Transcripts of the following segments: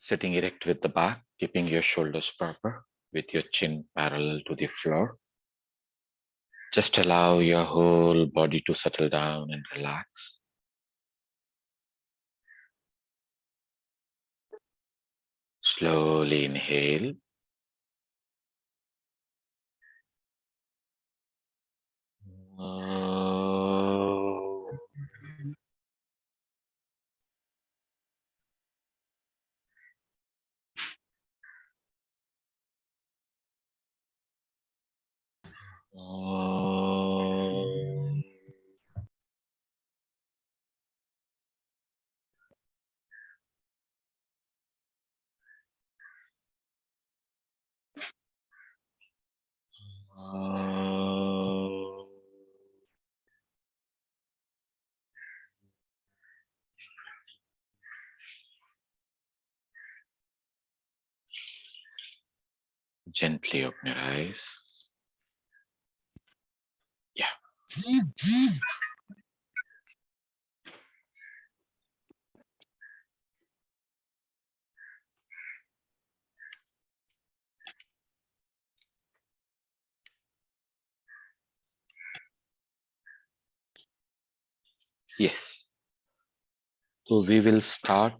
Sitting erect with the back, keeping your shoulders proper, with your chin parallel to the floor. Just allow your whole body to settle down and relax. Slowly inhale. Gently open your eyes. Yeah. Yes. So we will start.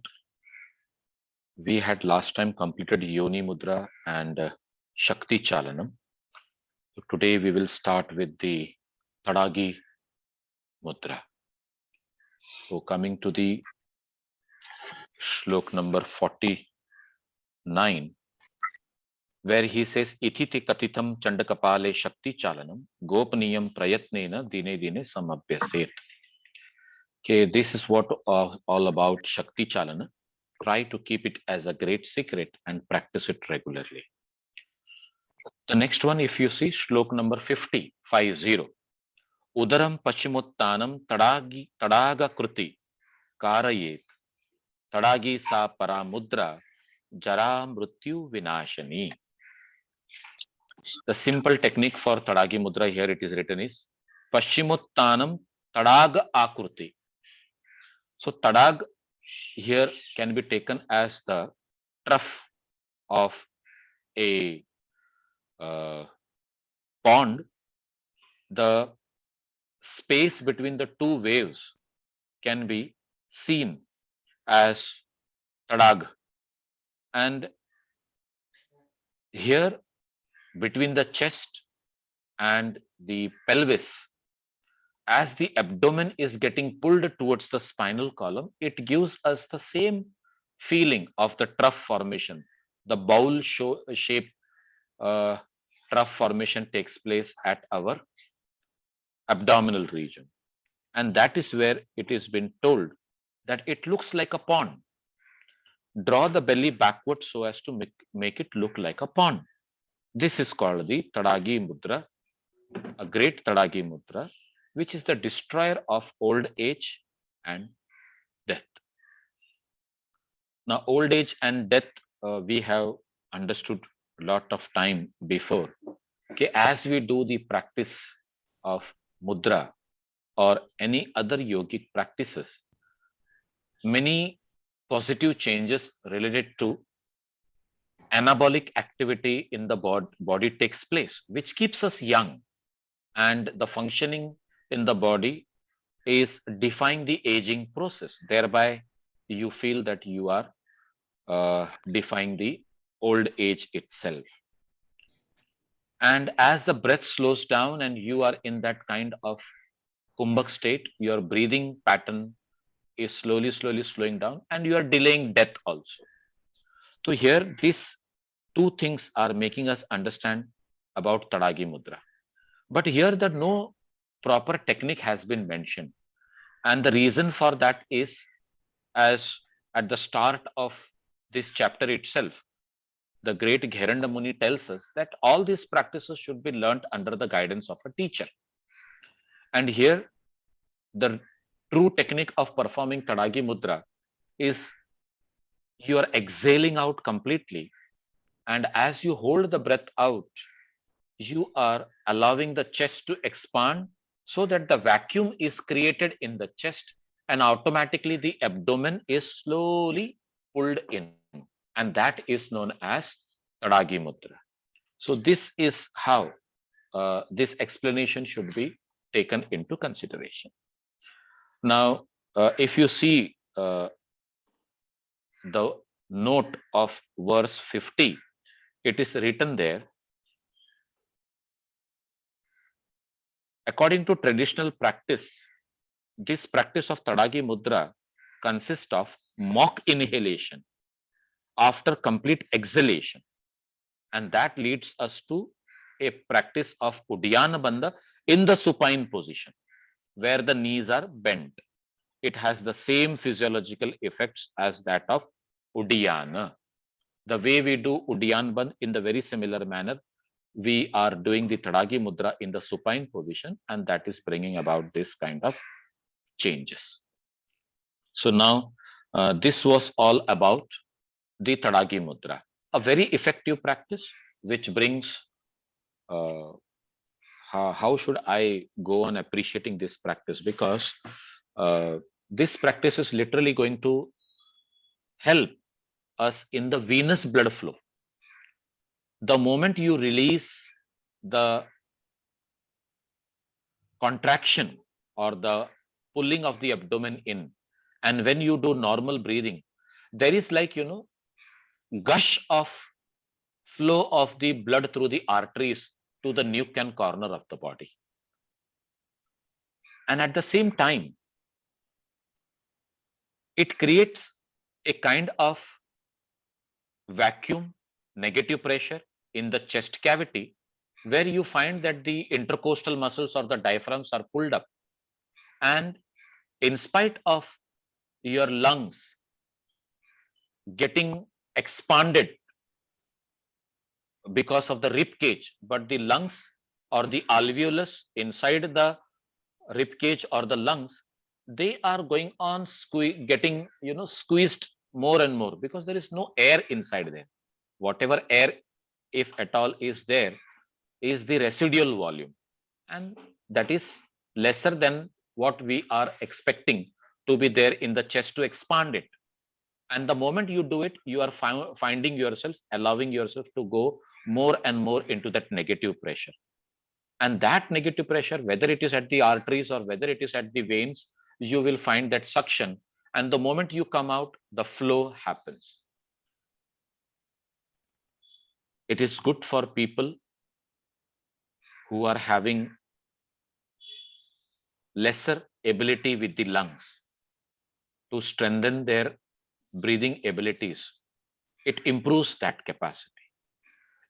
We had last time completed Yoni Mudra and Shakti Chalanam. So today we will start with the Tadagi Mudra. So coming to the Shlok number 49, where he says, Ititi Katitam Chandakapale Shakti Chalanam, Gopaniyam Prayatnena Dine Dine Samabhyaset. Okay, this is what all about Shakti Chalana. Try to keep it as a great secret and practice it regularly. The next one, if you see, Shlok number 50, 50. Udaram Pashimuttanam Tadaga Kruti Karayet Tadagi Sa Paramudra Jara Mrityu Vinashani. The simple technique for Tadagi Mudra here it is written is Pashimuttanam Tadaga Akruti. So Tadag here can be taken as the trough of a pond. The space between the two waves can be seen as Tadag. And here between the chest and the pelvis, as the abdomen is getting pulled towards the spinal column, it gives us the same feeling of the trough formation. The bowl shape trough formation takes place at our abdominal region. And that is where it has been told that it looks like a pond. Draw the belly backwards so as to make it look like a pond. This is called the Tadagi Mudra, a great Tadagi Mudra, which is the destroyer of old age and death. Now, old age and death, we have understood a lot of time before. Okay, as we do the practice of mudra or any other yogic practices, many positive changes related to anabolic activity in the body takes place, which keeps us young, and the functioning in the body is defying the aging process. Thereby, you feel that you are defying the old age itself. And as the breath slows down and you are in that kind of kumbhak state, your breathing pattern is slowly slowing down and you are delaying death also. So here, these two things are making us understand about Tadagi Mudra. But here, the no proper technique has been mentioned. And the reason for that is, as at the start of this chapter itself, the great Gheranda Muni tells us that all these practices should be learnt under the guidance of a teacher. And here, the true technique of performing Tadagi Mudra is you are exhaling out completely. And as you hold the breath out, you are allowing the chest to expand so that the vacuum is created in the chest and automatically the abdomen is slowly pulled in. and that is known as Tadagi Mudra. So this is how this explanation should be taken into consideration. Now, if you see the note of verse 50, it is written there, according to traditional practice, this practice of Tadagi Mudra consists of mock inhalation after complete exhalation, and that leads us to a practice of Uddiyana Bandha in the supine position where the knees are bent. It has the same physiological effects as that of Uddiyana. The way we do Uddiyana Bandh in the very similar manner, we are doing the Tadagi Mudra in the supine position, and that is bringing about this kind of changes. So now this was all about the Tadagi Mudra, a very effective practice which brings uh, how should I go on appreciating this practice, because this practice is literally going to help us in the venous blood flow. The moment you release the contraction or the pulling of the abdomen in, and when you do normal breathing, there is like, gush of flow of the blood through the arteries to the nuke and corner of the body. And at the same time, it creates a kind of vacuum, negative pressure in the chest cavity, where you find that the intercostal muscles or the diaphragms are pulled up. And in spite of your lungs getting expanded because of the rib cage, but the lungs or the alveolus inside the rib cage or the lungs, they are going on getting squeezed more and more, because there is no air inside there. Whatever air, if at all, is there, is the residual volume, and that is lesser than what we are expecting to be there in the chest to expand it. And the moment you do it, you are finding yourself, allowing yourself to go more and more into that negative pressure. And that negative pressure, whether it is at the arteries or whether it is at the veins, you will find that suction. And the moment you come out, the flow happens. It is good for people who are having lesser ability with the lungs to strengthen their breathing abilities. It improves that capacity.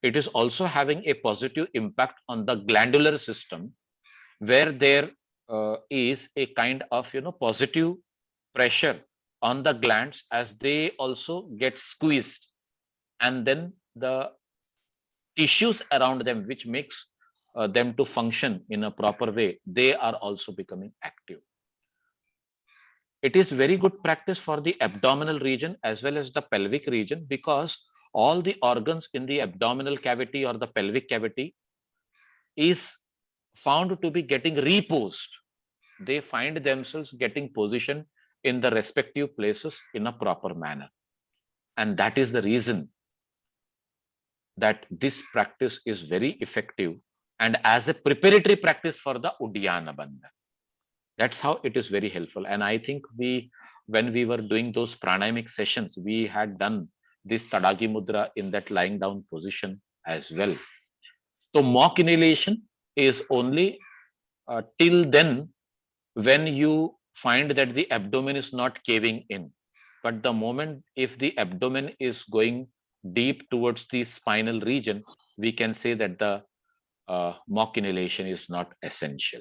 It is also having a positive impact on the glandular system, where there is a kind of positive pressure on the glands as they also get squeezed, and then the tissues around them, which makes them to function in a proper way, they are also becoming active. It is very good practice for the abdominal region as well as the pelvic region, because all the organs in the abdominal cavity or the pelvic cavity is found to be getting reposed. They find themselves getting positioned in the respective places in a proper manner. And that is the reason that this practice is very effective and as a preparatory practice for the Uddiyana Bandha. That's how it is very helpful. And I think when we were doing those pranayamic sessions, we had done this Tadagi Mudra in that lying down position as well. So mock inhalation is only till then when you find that the abdomen is not caving in. But the moment if the abdomen is going deep towards the spinal region, we can say that the mock inhalation is not essential.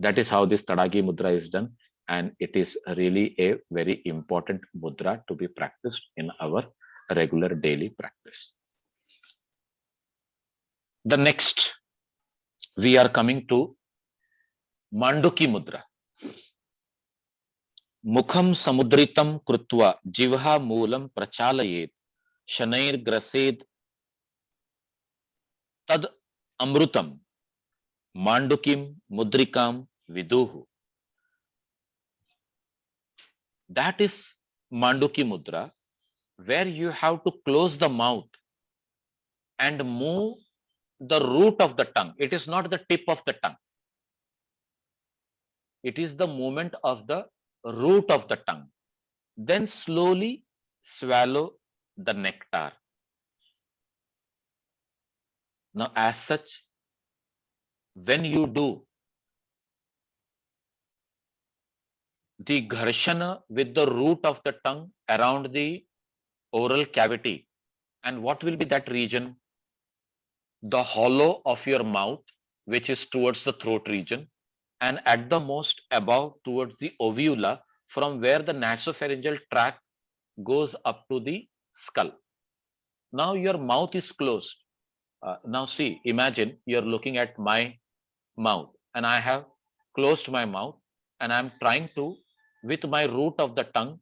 That is how this Tadagi Mudra is done. And it is really a very important mudra to be practiced in our regular daily practice. The next, we are coming to Manduki Mudra. Mukham samudritam krutva jivha moolam prachalayet shanair grased tad amrutam mandukim mudrikam viduhu. That is Manduki Mudra, where you have to close the mouth and move the root of the tongue. It is not the tip of the tongue. It is the movement of the root of the tongue. Then slowly swallow the nectar. Now, as such, when you do the gharshana with the root of the tongue around the oral cavity, and what will be that region? The hollow of your mouth, which is towards the throat region, and at the most above towards the ovula, from where the nasopharyngeal tract goes up to the skull. Now your mouth is closed. Now see, imagine you're looking at my mouth and I have closed my mouth and I'm trying to, with my root of the tongue,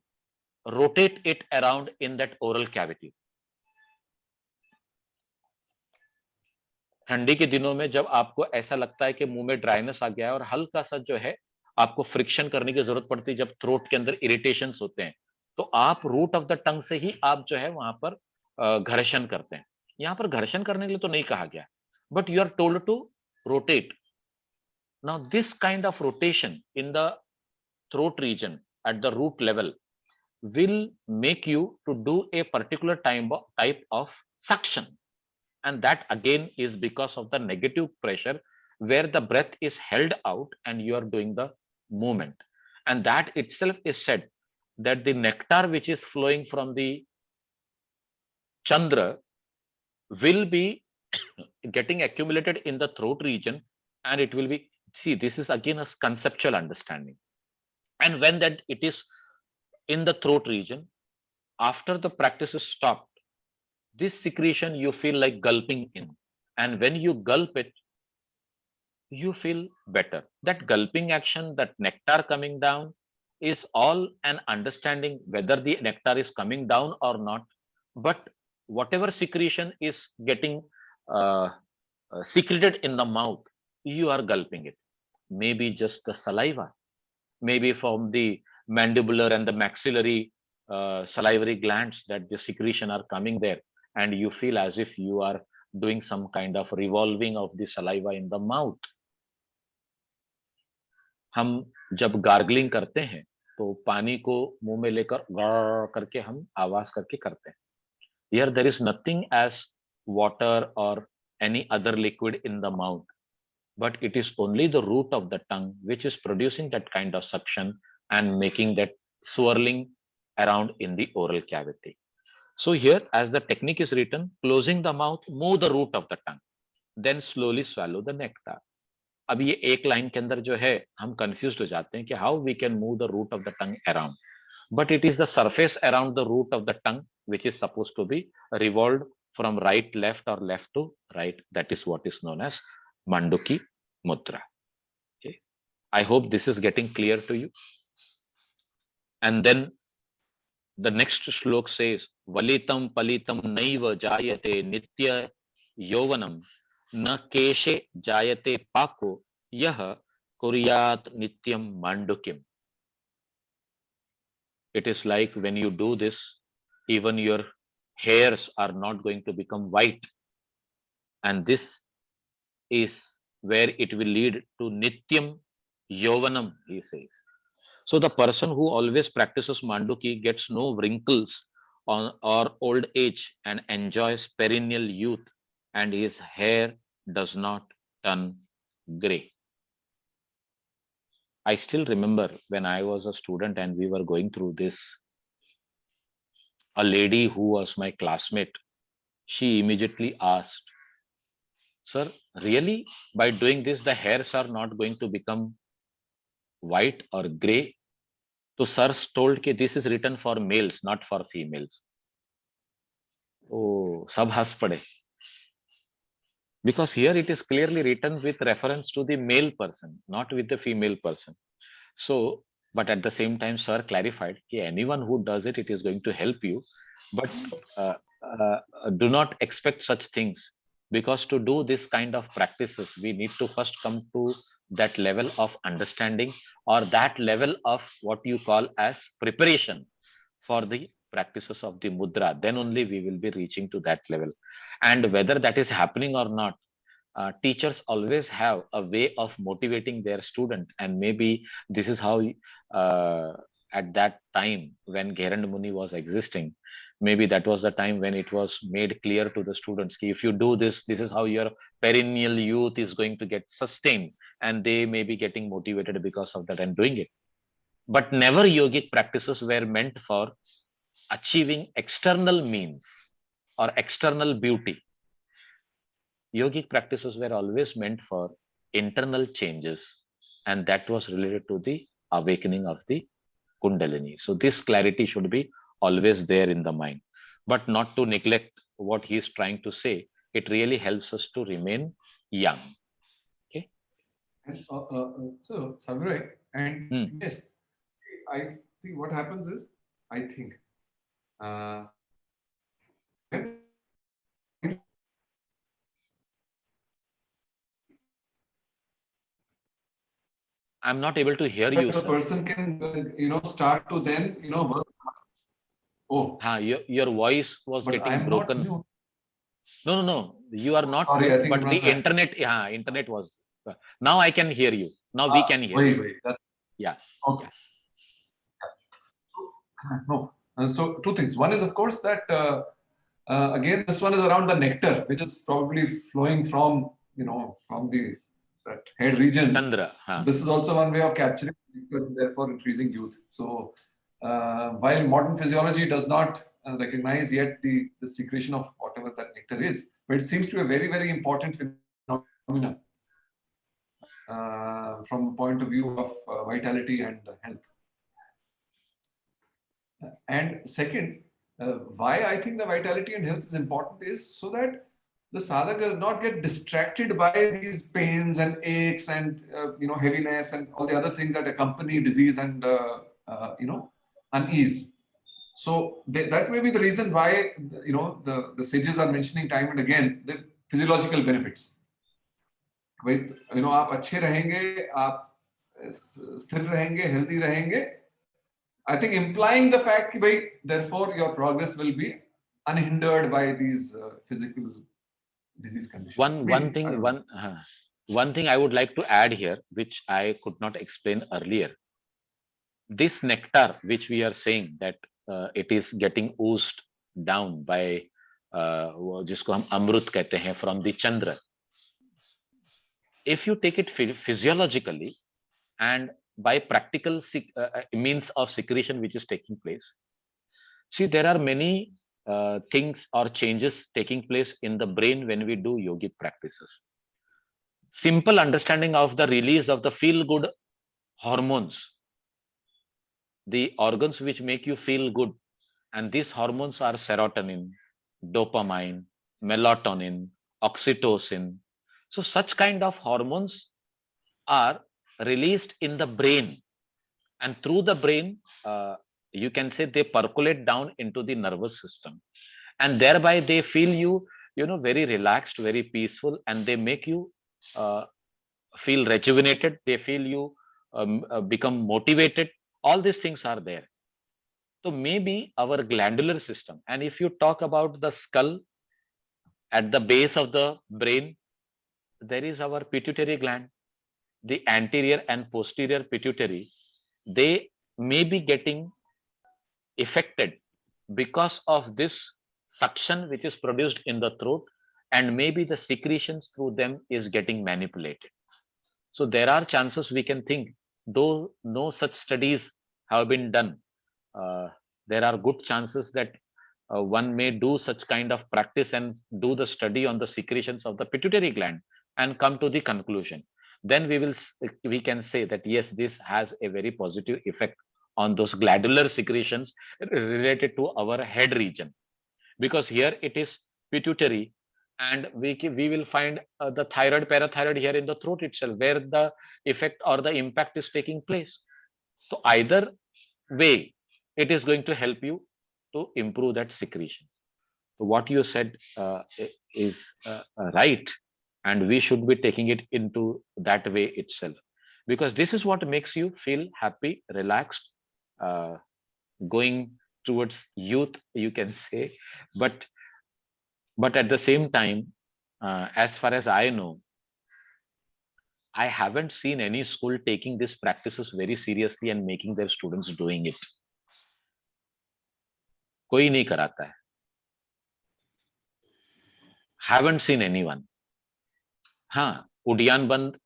rotate it around in that oral cavity. ठंडी के दिनों में जब आपको ऐसा लगता है कि मुंह में ड्राइनेस आ गया है और हल्का सा जो है आपको फ्रिक्शन करने की जरूरत पड़ती है, जब थ्रोट के अंदर इरिटेशंस होते हैं, तो आप रूट ऑफ द टंग से ही आप जो है वहां पर घर्षण करते हैं. यहां पर घर्षण करने के लिए तो नहीं कहा गया, but you are told to rotate. Now this kind of rotation in the throat region at the root level will make you to do a particular type of suction, and that again is because of the negative pressure where the breath is held out and you are doing the movement, and that itself is said that the nectar which is flowing from the chandra will be getting accumulated in the throat region, and it will be, see, this is again a conceptual understanding. And when that it is in the throat region, after the practice is stopped, this secretion you feel like gulping in, and when you gulp it, you feel better. That gulping action, that nectar coming down, is all an understanding whether the nectar is coming down or not. But whatever secretion is getting uh, secreted in the mouth, you are gulping it. Maybe just the saliva, maybe from the mandibular and the maxillary salivary glands that the secretion are coming there, and you feel as if you are doing some kind of revolving of the saliva in the mouth. हम जब gargling करते हैं तो पानी को मुंह में लेकर गर करके हम आवाज करके करते हैं. Here there is nothing as water or any other liquid in the mouth, but it is only the root of the tongue which is producing that kind of suction and making that swirling around in the oral cavity. So here, as the technique is written, closing the mouth, move the root of the tongue, then slowly swallow the nectar. अब ये एक line के अंदर जो है हम confuse हो जाते हैं कि how we can move the root of the tongue around, but it is the surface around the root of the tongue which is supposed to be revolved from right left or left to right. That is what is known as Manduki Mudra. Okay. I hope this is getting clear to you. And then the next shlok says, Valitam palitam naiva jayate nitya yovanam na keshe jayate pako yah kuryat nityam mandukim. It is like when you do this, even your hairs are not going to become white, and this is where it will lead to nityam yovanam, he says. So the person who always practices manduki gets no wrinkles on or old age and enjoys perennial youth, and his hair does not turn gray. I still remember when I was a student and we were going through this, a lady who was my classmate, she immediately asked, Sir, really, by doing this, the hairs are not going to become white or gray? So sir told that this is written for males, not for females. Oh, sab has pade. Because here it is clearly written with reference to the male person, not with the female person. So, but at the same time, sir clarified that anyone who does it, it is going to help you. But uh, do not expect such things, because to do this kind of practices, we need to first come to that level of understanding or that level of what you call as preparation for the practices of the mudra, then only we will be reaching to that level. And whether that is happening or not, teachers always have a way of motivating their student, and maybe this is how uh, at that time when Gheranda Muni was existing, maybe that was the time when it was made clear to the students ki if you do this, this is how your perennial youth is going to get sustained, and they may be getting motivated because of that and doing it. But never yogic practices were meant for achieving external means or external beauty. Yogic practices were always meant for internal changes, and that was related to the awakening of the Kundalini. So, this clarity should be always there in the mind, but not to neglect what he is trying to say. It really helps us to remain young. Okay. And so, Samurai, and Hmm. yes, I think what happens is, I think, when I'm not able to hear that you, the sir. person can, start to then, work. Oh, Your voice was but I getting am not broken. new. No, no, no. You are not Sorry, mute, I think but the Imran. internet was. Now I can hear you. Now we can hear you. Wait. That's Yeah, okay. yeah. No. So two things. One is, of course, that again, this one is around the nectar, which is probably flowing from, from the that head region. Chandra. So Huh. this is also one way of capturing nectar, therefore increasing youth. So while modern physiology does not recognize yet the secretion of whatever that nectar is, but it seems to be a very, very important phenomenon from the point of view of vitality and health. And second, why I think the vitality and health is important is so that the sadhaka does not get distracted by these pains and aches and heaviness and all the other things that accompany disease and unease. So that may be the reason why the sages are mentioning time and again the physiological benefits. भाई आप अच्छे रहेंगे, आप स्थिर रहेंगे, healthy रहेंगे, I think implying the fact that therefore your progress will be unhindered by these physical disease conditions. One Maybe, I thing don't know. one thing I would like to add here, which I could not explain earlier. This nectar, which we are saying that it is getting oozed down by जिसको हम अमृत कहते हैं from the Chandra. If you take it physiologically and by practical means of secretion which is taking place, see there are many things or changes taking place in the brain when we do yogic practices. Simple understanding of the release of the feel good hormones, the organs which make you feel good, and these hormones are serotonin, dopamine, melatonin, oxytocin. So such kind of hormones are released in the brain, and through the brain, you can say they percolate down into the nervous system, and thereby they feel you, very relaxed, very peaceful, and they make you uh, feel rejuvenated. They feel you become motivated. All these things are there. So maybe our glandular system, and if you talk about the skull at the base of the brain, there is our pituitary gland, the anterior and posterior pituitary. They may be getting affected because of this suction which is produced in the throat, and maybe the secretions through them is getting manipulated. So there are chances we can think, though no such studies have been done, uh, there are good chances that one may do such kind of practice and do the study on the secretions of the pituitary gland and come to the conclusion. Then we can say that yes, this has a very positive effect on those glandular secretions related to our head region, because here it is pituitary, and we will find the thyroid, parathyroid here in the throat itself, where the effect or the impact is taking place. So either way, it is going to help you to improve that secretion. So what you said is right, and we should be taking it into that way itself, because this is what makes you feel happy, relaxed, uh, going towards youth, you can say. But at the same time, as far as I know, I haven't seen any school taking these practices very seriously and making their students doing it. कोई नहीं कराता है. Haven't seen anyone. हाँ, उडियान बंद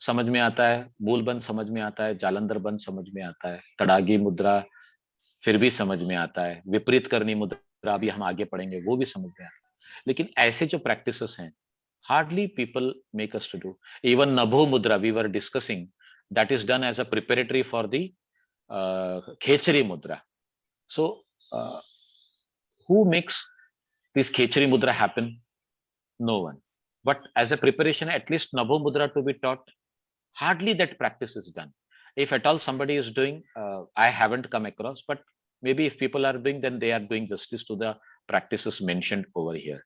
समझ में आता है, मूल बंद समझ में आता है, जालंधर बंद समझ में आता है, तड़ागी मुद्रा फिर भी समझ में आता है, विपरीत करनी मुद्रा भी हम आगे पढ़ेंगे, वो भी समझ में आता है. लेकिन ऐसे जो प्रैक्टिसेस हैं, hardly people make us to do. Even Nabho Mudra we were discussing, that is done as a preparatory for the Khechari Mudra. So who makes this Khechari Mudra happen? No one. But as a preparation, at least Nabho Mudra to be taught, hardly that practice is done. If at all somebody is doing, I haven't come across, but maybe if people are doing, then they are doing justice to the practices mentioned over here.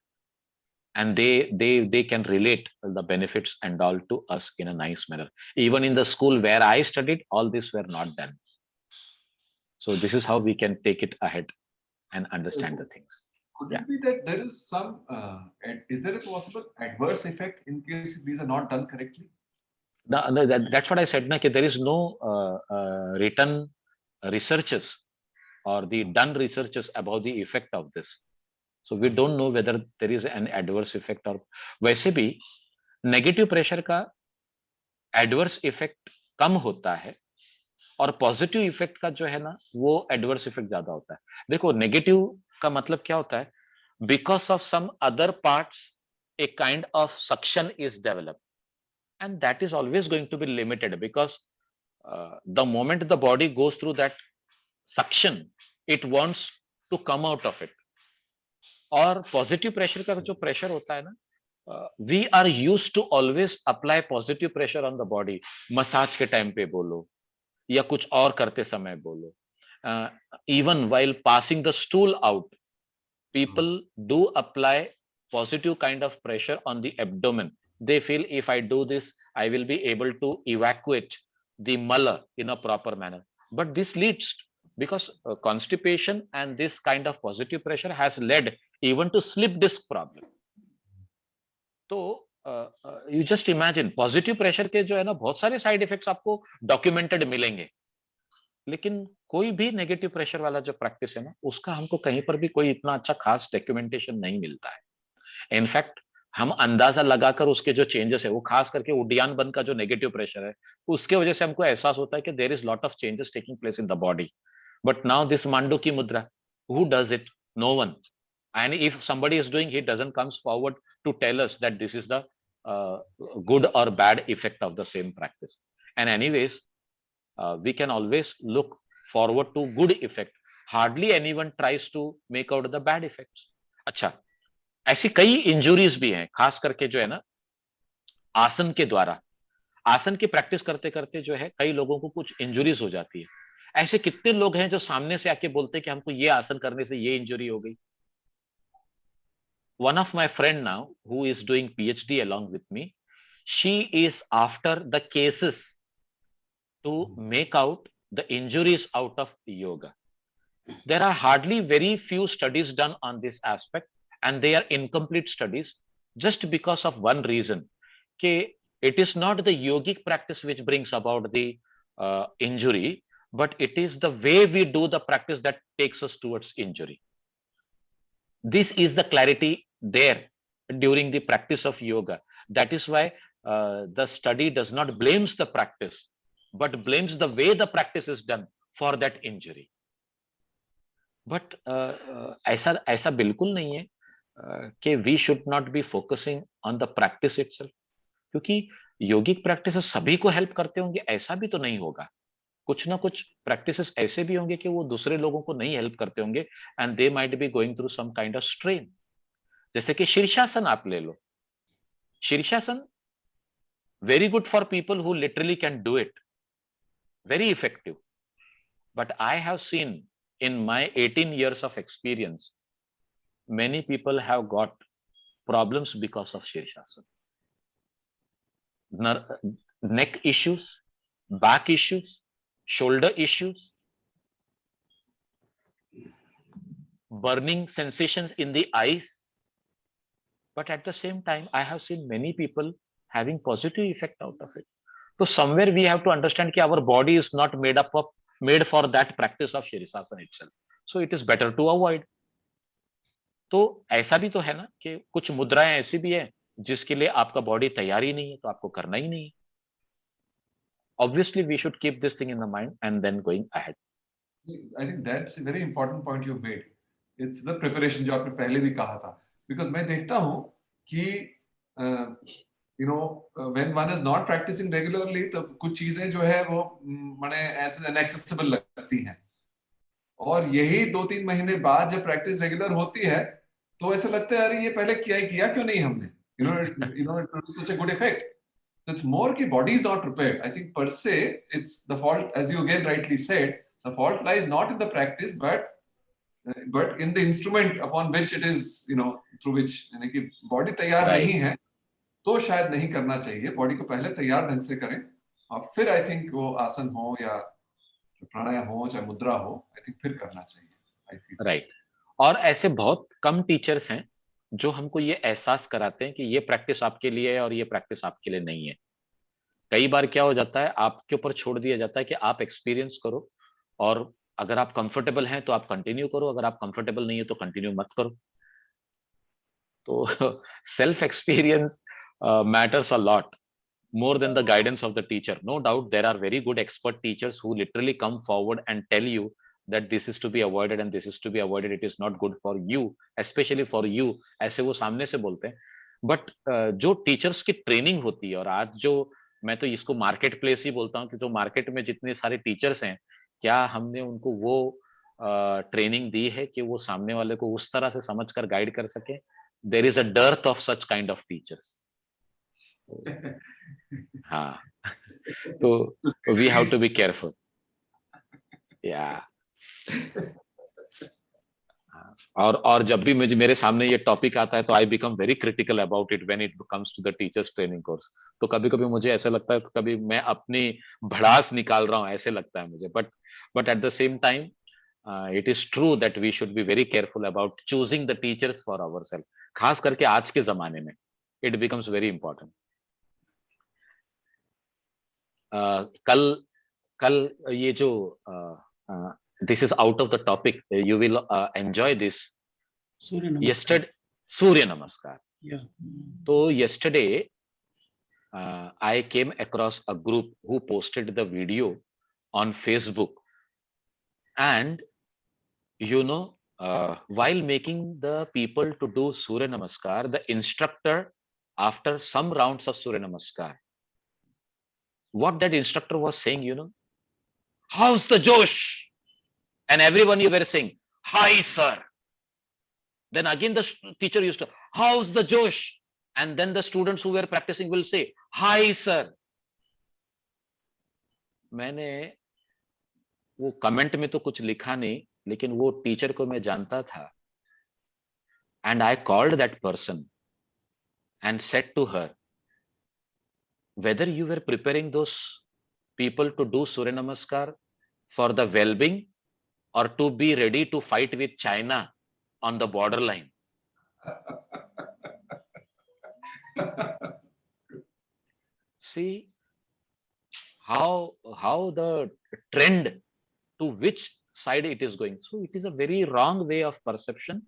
And they can relate the benefits and all to us in a nice manner. Even in the school where I studied, all this were not done. So this is how we can take it ahead and understand the things. Could it be that there is some, is there a possible adverse effect in case these are not done correctly? That's what I said, na, there is no written researches or the done researches about the effect of this. So we don't know whether there is an adverse effect or वैसे भी negative pressure का adverse effect कम होता है और positive effect का जो है ना वो एडवर्स इफेक्ट ज्यादा होता है. देखो नेगेटिव का मतलब क्या होता है, because of some other parts a kind of suction is developed and that is always going to be limited because the moment the body goes through that suction, it wants to come out of it. और positive pressure का जो pressure होता है ना, we are use to always apply positive pressure on the body. Massage के time पे बोलो या कुछ और करते समय बोलो, even while passing the stool out, people do apply positive kind of pressure on the abdomen. They feel if I do this, I will be able to evacuate the mala in a proper manner. But this leads, because constipation and this kind of positive pressure has led even to slip disc problem. तो you just imagine positive pressure के जो है ना बहुत सारे side effects आपको documented मिलेंगे, लेकिन कोई भी नेगेटिव प्रेशर वाला जो प्रैक्टिस है ना उसका हमको कहीं पर भी कोई इतना अच्छा खास डॉक्यूमेंटेशन नहीं मिलता है. इनफैक्ट हम अंदाजा लगाकर उसके जो चेंजेस है वो खास करके उड्डयन बंद का जो नेगेटिव प्रेशर है उसके वजह से हमको एहसास होता है कि there is lot of changes taking place in the body. But now this मांडू की मुद्रा, who does it? No one. And if somebody is doing, he doesn't comes forward to tell us that this is the good or bad effect of the same practice. And anyways, we can always look forward to good effect. Hardly anyone tries to make out the bad effects. अच्छा, ऐसी कई injuries भी हैं, खास करके जो है ना आसन के द्वारा, आसन की प्रैक्टिस करते करते जो है कई लोगों को कुछ इंजुरीज हो जाती है. ऐसे कितने लोग हैं जो सामने से आके बोलते हैं कि हमको ये आसन करने से ये इंजुरी हो गई. One of my friend now who is doing PhD along with me, she is after the cases to make out the injuries out of yoga. There are hardly very few studies done on this aspect and they are incomplete studies just because of one reason, कि it is not the yogic practice which brings about the injury, but it is the way we do the practice that takes us towards injury. This is the clarity there during the practice of yoga. That is why the study does not blames the practice but blames the way the practice is done for that injury. But ऐसा बिल्कुल नहीं है कि we should not be focusing on the practice itself, क्योंकि योगिक practices सभी को help करते होंगे ऐसा भी तो नहीं होगा. कुछ ना कुछ प्रैक्टिसेस ऐसे भी होंगे कि वो दूसरे लोगों को नहीं हेल्प करते होंगे and they might be going through some kind of strain. जैसे कि शीर्षासन आप ले लो. शीर्षासन very good for people who literally can do it, very effective. But I have seen in my 18 years of experience, many people have got problems because of शीर्षासन. Neck issues, back issues, shoulder issues. burning sensations in the eyes. But at the same time, I have seen many people having positive effect out of it. So somewhere we have to understand that our body is not made for that practice of Shirsasana itself. So it is better to avoid. तो ऐसा भी तो है ना कि कुछ मुद्राएं ऐसी भी है जिसके लिए आपका बॉडी तैयार ही नहीं है, तो आपको करना ही नहीं है. Obviously, we should keep this thing in the mind and then going ahead. I think that's a very important point you made. It's the preparation जो आपने पहले भी कहा था. Because मैं देखता हूँ कि when one is not practicing regularly, तो कुछ चीजें जो है वो माने ऐसे inaccessible लगती हैं. और यही 2-3 महीने बाद जब प्रैक्टिस रेगुलर होती है तो ऐसा लगता है अरे ये पहले किया क्यों नहीं हमने. It produces such a good effect. So it's more कि body is not prepared. I think per se it's the fault, as you again rightly said, the fault lies not in the practice but in the instrument upon which it is, through which, यानी कि body तैयार Right. नहीं है तो शायद नहीं करना चाहिए. बॉडी को पहले तैयार ढंग से करें और फिर आई थिंक वो आसन हो या प्राणायाम हो चाहे मुद्रा हो, आई थिंक फिर करना चाहिए. I feel right. और ऐसे बहुत कम टीचर्स हैं जो हमको ये एहसास कराते हैं कि ये प्रैक्टिस आपके लिए है और ये प्रैक्टिस आपके लिए नहीं है. कई बार क्या हो जाता है, आपके ऊपर छोड़ दिया जाता है कि आप एक्सपीरियंस करो, और अगर आप कंफर्टेबल हैं तो आप कंटिन्यू करो, अगर आप कंफर्टेबल नहीं है तो कंटिन्यू मत करो. तो self experience matters a lot more than the guidance of the teacher. No doubt there are very good expert teachers who literally come forward and tell you that this is to be avoided and this is to be avoided, it is not good for you, especially for you. ऐसे वो सामने से बोलते हैं. But जो teachers की training होती है, और आज जो मैं तो इसको मार्केट प्लेस ही बोलता हूँ कि जो मार्केट में जितने सारे टीचर्स हैं, क्या हमने उनको वो ट्रेनिंग दी है कि वो सामने वाले को उस तरह से समझकर गाइड कर सके. There is a dearth of such kind of teachers. हाँ. तो we have to be careful. या और जब भी मुझे मेरे सामने ये टॉपिक आता है तो I become very critical about it when it comes to the teachers training course. तो कभी कभी मुझे ऐसा लगता है, कभी मैं अपनी भड़ास निकाल रहा हूँ ऐसे लगता है मुझे. But at the same time it is true that we should be very careful about choosing the teachers for ourselves. खास करके आज के जमाने में इट बिकम्स वेरी इंपॉर्टेंट. कल ये जो this is out of the topic, you will enjoy this. Yesterday, Surya Namaskar. Yeah. So yesterday I came across a group who posted the video on Facebook, and while making the people to do Surya Namaskar, the instructor, after some rounds of Surya Namaskar, what that instructor was saying, how's the Josh? And everyone you were saying, hi sir. Then again the teacher used to, how's the Josh? And then the students who were practicing will say, hi sir. मैंने वो comment में तो कुछ लिखा नहीं, लेकिन वो teacher को मैं जानता था. And I called that person and said to her, whether you were preparing those people to do Surya Namaskar for the well-being or to be ready to fight with China on the borderline. See how the trend, to which side it is going. So it is a very wrong way of perception,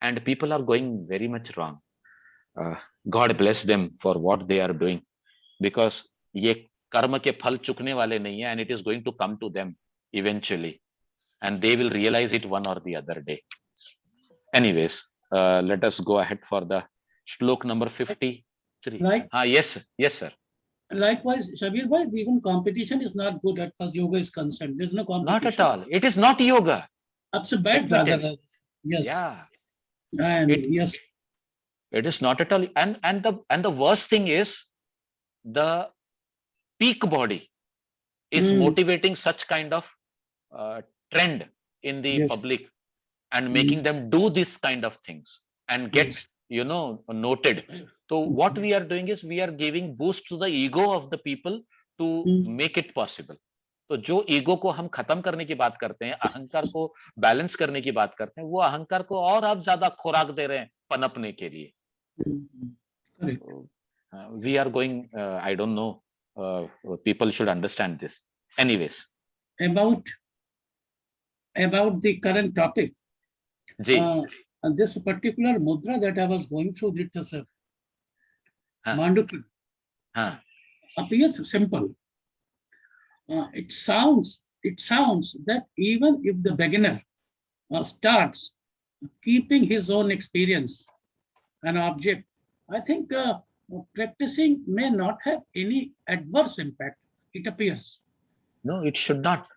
and people are going very much wrong. God bless them for what they are doing, because ये कर्म के फल चुकने वाले नहीं है, and it is going to come to them eventually, and they will realize it one or the other day. Anyways, let us go ahead for the Shlok number 53. Right. Yes sir. Likewise, Shabir bhai, even competition is not good as far as yoga is concerned. There's no competition. Not at all. It is not yoga. That's a bad rather. Yes. Yeah. And yes. It is not at all. And the worst thing is, the peak body is motivating such kind of trend in the public, and making them do this kind of things and get noted. So what we are doing is, we are giving boost to the ego of the people to make it possible. तो जो ego को हम खत्म करने की बात करते हैं, अहंकार को बैलेंस करने की बात करते हैं, वो अहंकार को और आप ज्यादा खुराक दे रहे हैं पनपने के लिए. Correct. We are going, I don't know, people should understand this. Anyways. About the current topic, ji. this particular mudra that I was going through, it is a हाँ. Manduki, appears simple. It sounds that even if the beginner starts keeping his own experience an object, I think practicing may not have any adverse impact, it appears. No, it should not.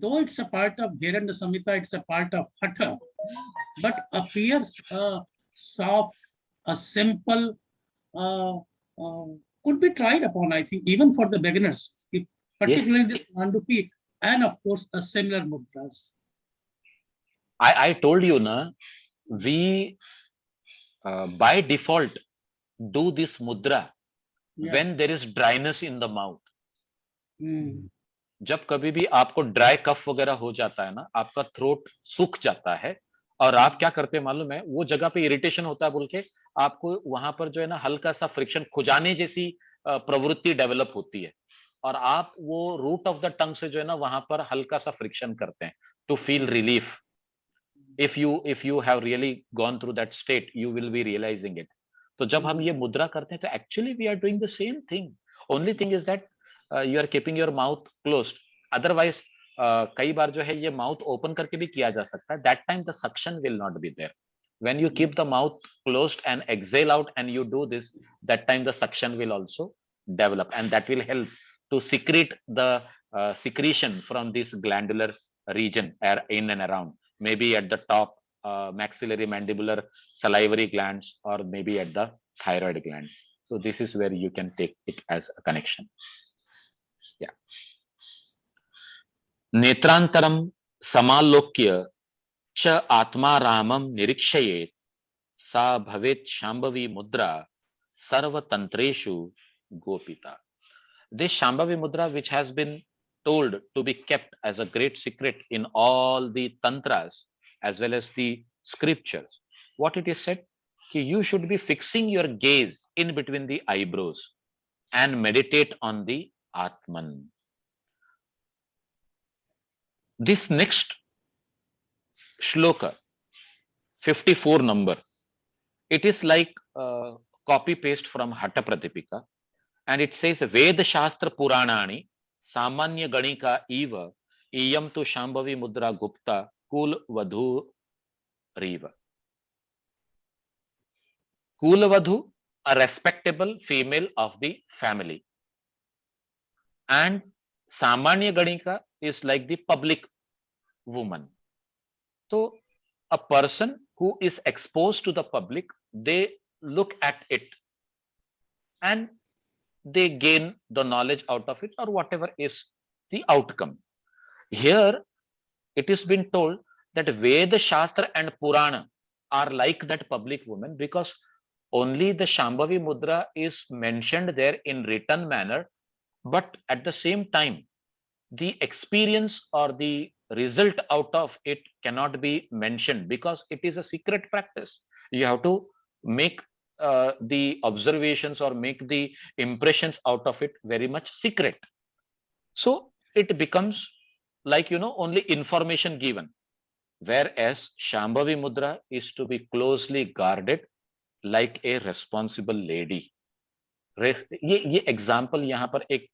Though it's a part of Gheranda Samhita, it's a part of Hatha, but appears soft, simple, could be tried upon, I think, even for the beginners, particularly this Manduki, and of course, a similar mudras. I told you, na, we by default do this mudra when there is dryness in the mouth. जब कभी भी आपको dry cough वगैरह हो जाता है ना, आपका थ्रोट सूख जाता है और आप क्या करते हैं मालूम है, वो जगह पे इरिटेशन होता है बोल के आपको वहां पर जो है ना हल्का सा फ्रिक्शन, खुजाने जैसी प्रवृत्ति डेवलप होती है और आप वो रूट ऑफ द टंग से जो है ना वहां पर हल्का सा फ्रिक्शन करते हैं to feel relief. if you have really gone through that state, you will be realizing it. तो जब हम ये मुद्रा करते हैं तो actually we are doing the same thing. Only thing is that you are keeping your mouth closed. Otherwise कई बार जो है ये mouth open करके भी किया जा सकता है. That time the suction will not be there. When you keep the mouth closed and exhale out and you do this, that time the suction will also develop and that will help to secrete the secretion from this glandular region in and around. Maybe at the top maxillary mandibular salivary glands or maybe at the thyroid gland. So this is where you can take it as a connection. Yeah. Netrantaram samalokya cha atma ramam nirikshayet sa bhavet shambhavi mudra sarva tantreshu gopita. This shambhavi mudra, which has been told to be kept as a great secret in all the tantras as well as the scriptures, what it is said, you should be fixing your gaze in between the eyebrows and meditate on the Atman. This next Shloka, 54 number, it is like copy paste from Hatha Pratipika, and it says Veda Shastra Puranani Samanya Ganika Eva Iyam tu Shambhavi Mudra Gupta Kul Vadhu Riva. Kulavadhu, a respectable female of the family. And Samanya Ganika is like the public woman. So a person who is exposed to the public, they look at it and they gain the knowledge out of it or whatever is the outcome. Here it is been told that Veda, Shastra and Purana are like that public woman because only the Shambhavi Mudra is mentioned there in written manner, but at the same time, the experience or the result out of it cannot be mentioned because it is a secret practice. You have to make the observations or make the impressions out of it very much secret. So it becomes like, only information given. Whereas Shambhavi Mudra is to be closely guarded like a responsible lady. ये example यहाँ पर एक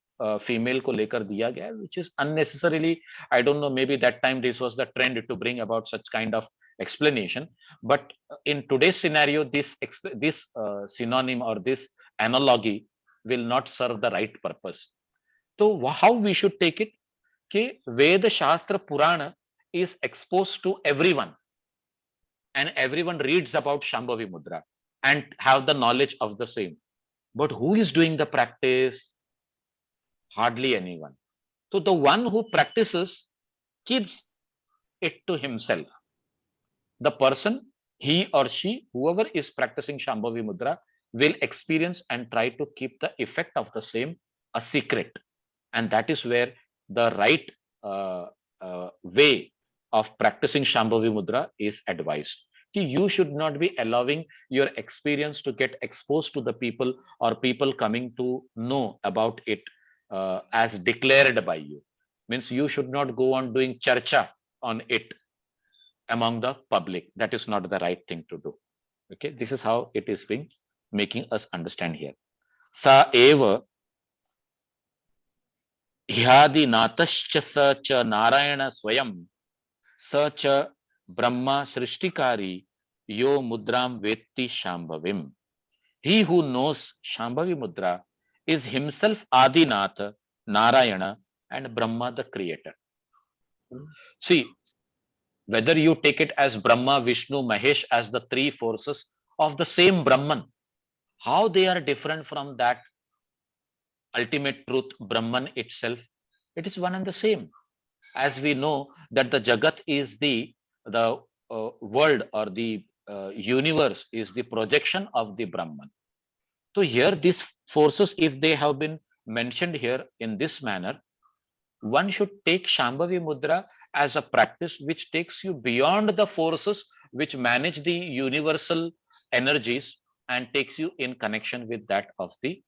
female को लेकर दिया गया है, which is unnecessarily, I don't know, maybe that time this was the trend to bring about such kind of explanation, but in today's scenario, this synonym or this analogy will not serve the right purpose. So how we should take it? कि Veda, Shastra, Purana is exposed to everyone, and everyone reads about Shambhavi Mudra and have the knowledge of the same. But who is doing the practice? Hardly anyone. So the one who practices keeps it to himself. The person, he or she, whoever is practicing Shambhavi Mudra, will experience and try to keep the effect of the same a secret. And that is where the right way of practicing Shambhavi Mudra is advised. You should not be allowing your experience to get exposed to the people or people coming to know about it as declared by you. Means you should not go on doing charcha on it among the public. That is not the right thing to do. Okay, this is how it is being making us understand here. Sa eva ह्यादिनाथश्च स च नारायण स्वयं स च Brahma सृष्टिकारी yo mudram vetti shambhavim. He who knows Shambhavi Mudra is himself Adinath, Narayana, and Brahma the creator. See, whether you take it as Brahma, Vishnu, Mahesh as the three forces of the same Brahman, how they are different from that ultimate truth, Brahman itself, it is one and the same. As we know that the Jagat is the world or the universe is the projection of the Brahman. So here these forces, if they have been mentioned here in this manner, one should take Shambhavi Mudra as a practice which takes you beyond the forces which manage the universal energies and takes you in connection with that of the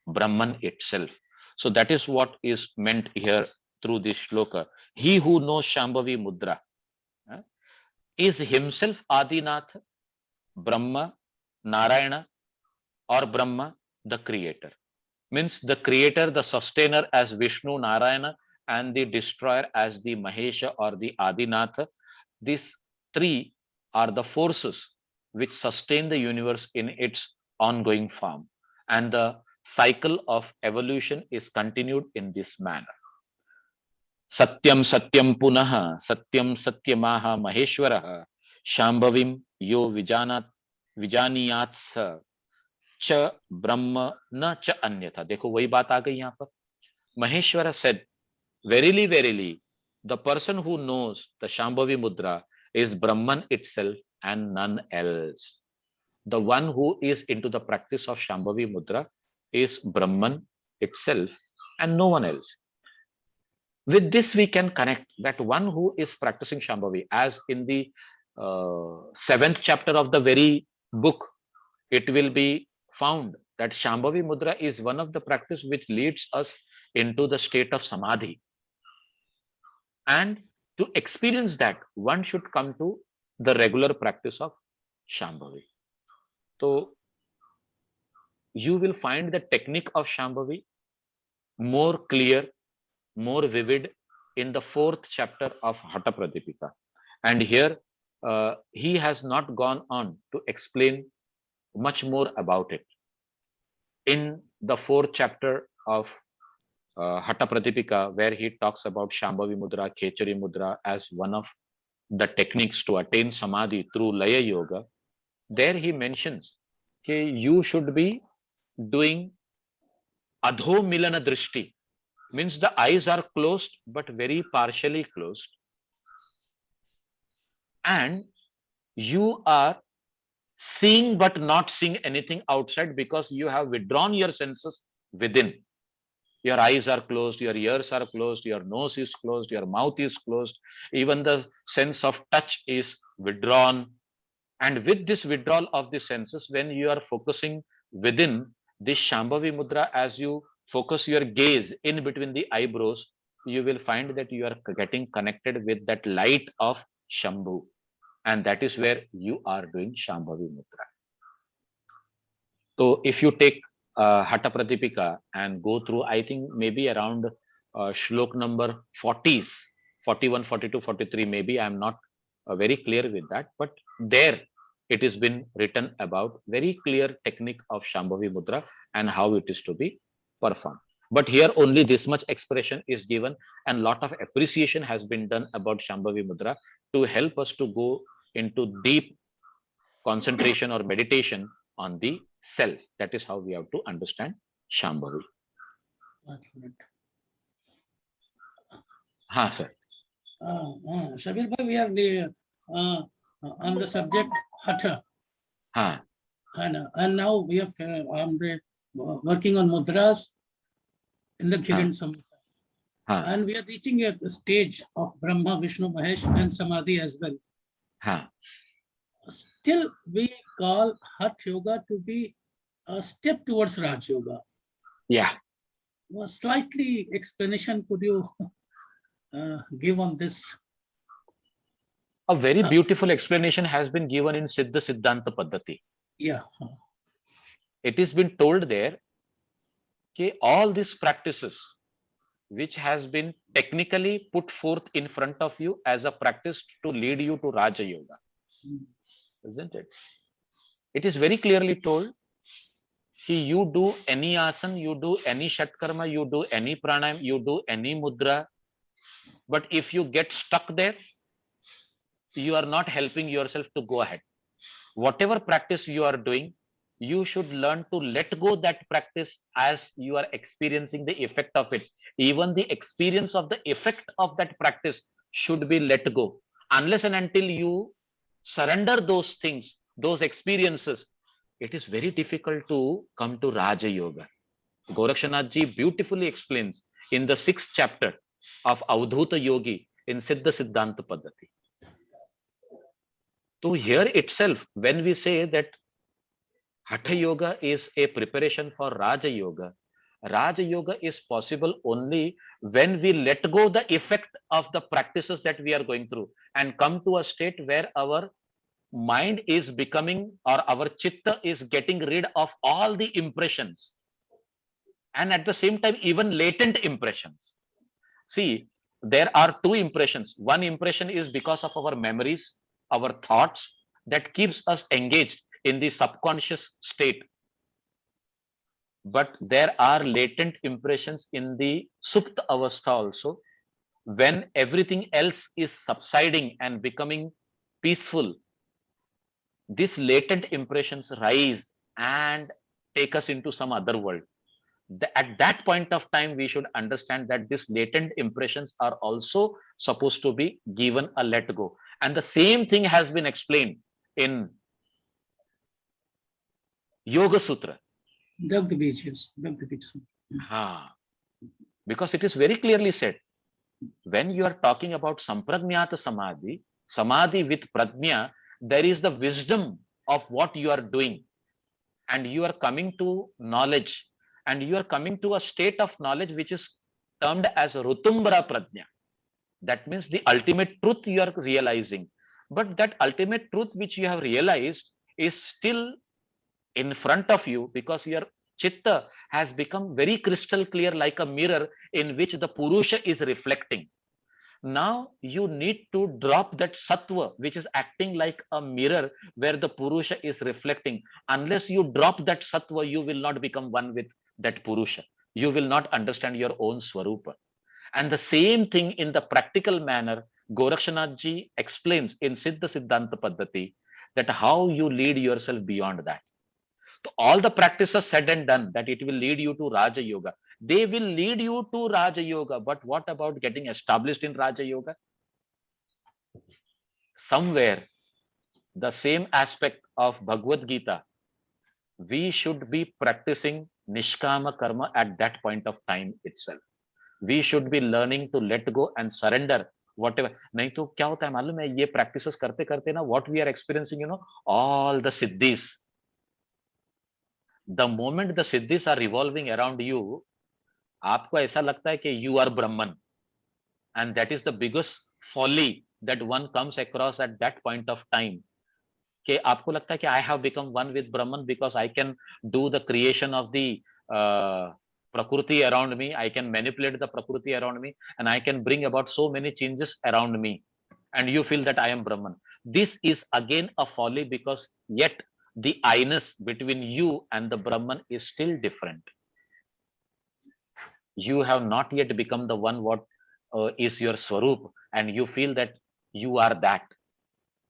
Brahman itself. So that is what is meant here through this shloka. He who knows Shambhavi Mudra is himself Adinath, Brahma, Narayana, or Brahma, the creator. Means the creator, the sustainer as Vishnu, Narayana, and the destroyer as the Mahesha or the Adinatha. These three are the forces which sustain the universe in its ongoing form. And the cycle of evolution is continued in this manner. Satyam Satyam Punaha, Satyam Satyamaha Maheshwaraha, Shambhavim Yo Vijaniyatsa च ब्रह्म न च अन्यथा. देखो वही बात आ गई यहाँ पर. Maheshwara said, verily, verily, the person who knows the Shambhavi Mudra is Brahman itself and none else. The one who is into the practice of Shambhavi Mudra is Brahman itself and no one else. With this, we can connect that one who is practicing Shambhavi, as in the 7th chapter of the very book, it will be found that Shambhavi Mudra is one of the practice which leads us into the state of Samadhi. And to experience that, one should come to the regular practice of Shambhavi. So you will find the technique of Shambhavi more clear, more vivid in the 4th chapter of Hatha Pradipika. And here he has not gone on to explain much more about it. In the 4th chapter of Hatha Pradipika, where he talks about Shambhavi Mudra, Khechari Mudra as one of the techniques to attain Samadhi through Laya Yoga, there he mentions that you should be doing Adho Milana Drishti, means the eyes are closed but very partially closed, and you are seeing but not seeing anything outside because you have withdrawn your senses within. Your eyes are closed, your ears are closed, your nose is closed, your mouth is closed, even the sense of touch is withdrawn. And with this withdrawal of the senses, when you are focusing within this Shambhavi Mudra, as you focus your gaze in between the eyebrows, you will find that you are getting connected with that light of Shambhu. And that is where you are doing Shambhavi Mudra. So if you take Hatha Pradipika and go through, I think maybe around Shlok number 40s, 41, 42, 43, maybe I'm not very clear with that, but there it has been written about very clear technique of Shambhavi Mudra and how it is to be performed. But here only this much expression is given and lot of appreciation has been done about Shambhavi Mudra to help us to go into deep concentration or meditation on the self. That is how we have to understand Shambhavi. Ha, sir. Shabir bhai, we are on the subject Hatha. Ha. And now we are working on mudras in the Gheranda Samhita. And we are reaching at the stage of Brahma, Vishnu, Mahesh, and Samadhi as well. Still, we call Hatha Yoga to be a step towards Raj Yoga. Yeah. A slightly explanation could you give on this? A very beautiful explanation has been given in Siddha Siddhanta Paddhati. Yeah. It has been told there that all these practices which has been technically put forth in front of you as a practice to lead you to Raja Yoga, isn't it? It is very clearly told you do any asana, you do any shatkarma, you do any pranayam, you do any mudra, but if you get stuck there, you are not helping yourself to go ahead. Whatever practice you are doing, you should learn to let go that practice as you are experiencing the effect of it. Even the experience of the effect of that practice should be let go. Unless and until you surrender those things, those experiences, it is very difficult to come to Raja Yoga. Gorakshanath ji beautifully explains in the 6th chapter of Avdhuta Yogi in Siddha Siddhanta Paddhati. So here itself, when we say that Hatha Yoga is a preparation for Raja Yoga is possible only when we let go the effect of the practices that we are going through and come to a state where our mind is becoming, or our chitta is getting rid of all the impressions, and at the same time even latent impressions. See, there are two impressions. One impression is because of our memories, our thoughts, that keeps us engaged in the subconscious state. But there are latent impressions in the supta avastha also, when everything else is subsiding and becoming peaceful. These latent impressions rise and take us into some other world. At that point of time, we should understand that these latent impressions are also supposed to be given a let go. And the same thing has been explained in Yoga Sutra. Because it is very clearly said, when you are talking about Samprajñata Samadhi, Samadhi with Prajna, there is the wisdom of what you are doing. And you are coming to knowledge. And you are coming to a state of knowledge which is termed as Rutumbra Prajna. That means the ultimate truth you are realizing. But that ultimate truth which you have realized is still in front of you, because your chitta has become very crystal clear, like a mirror in which the Purusha is reflecting. Now you need to drop that sattva which is acting like a mirror where the Purusha is reflecting. Unless you drop that sattva, you will not become one with that Purusha. You will not understand your own Swarupa. And the same thing in the practical manner, Gorakshanath ji explains in Siddha Siddhanta Paddhati, that how you lead yourself beyond that. So all the practices said and done, that it will lead you to Raja Yoga. They will lead you to Raja Yoga. But what about getting established in Raja Yoga? Somewhere, the same aspect of Bhagavad Gita, we should be practicing Nishkama Karma at that point of time itself. We should be learning to let go and surrender whatever. नहीं तो क्या होता है मालूम है, ये practices करते करते ना, what we are experiencing, all the siddhis. The moment the siddhis are revolving around you, आपको ऐसा लगता है कि you are Brahman. And that is the biggest folly that one comes across at that point of time. कि आपको लगता है कि I have become one with Brahman because I can do the creation of the Prakriti around me, I can manipulate the Prakriti around me, and I can bring about so many changes around me. And you feel that I am Brahman. This is again a folly, because yet the I-ness between you and the Brahman is still different. You have not yet become the one what is your Swarup, and you feel that you are that.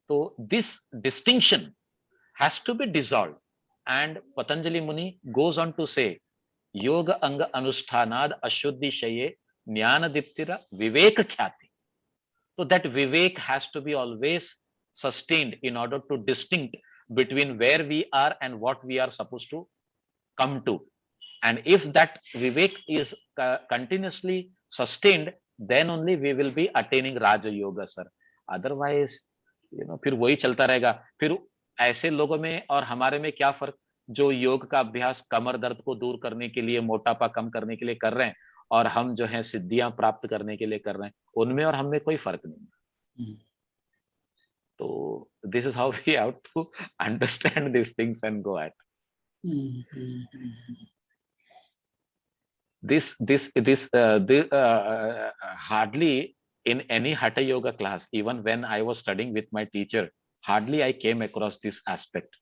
So this distinction has to be dissolved. And Patanjali Muni goes on to say, Yoga Anga Anusthanad Ashuddhi Shaye Jnana Diptira Viveka Khyati. So that Vivek has to be always sustained in order to distinct between where we are and what we are supposed to come to. And if that Vivek is continuously sustained, then only we will be attaining Raja Yoga, sir. Otherwise, फिर वही चलता रहेगा. फिर ऐसे लोगों में और हमारे में क्या फर्क, जो योग का अभ्यास कमर दर्द को दूर करने के लिए, मोटापा कम करने के लिए कर रहे हैं, और हम जो है सिद्धियां प्राप्त करने के लिए कर रहे हैं, उनमें और हम में कोई फर्क नहीं. तो this is how we have to understand these things and go at. This hardly in any Hatha Yoga class, even when I was studying with my teacher, hardly I came across this aspect.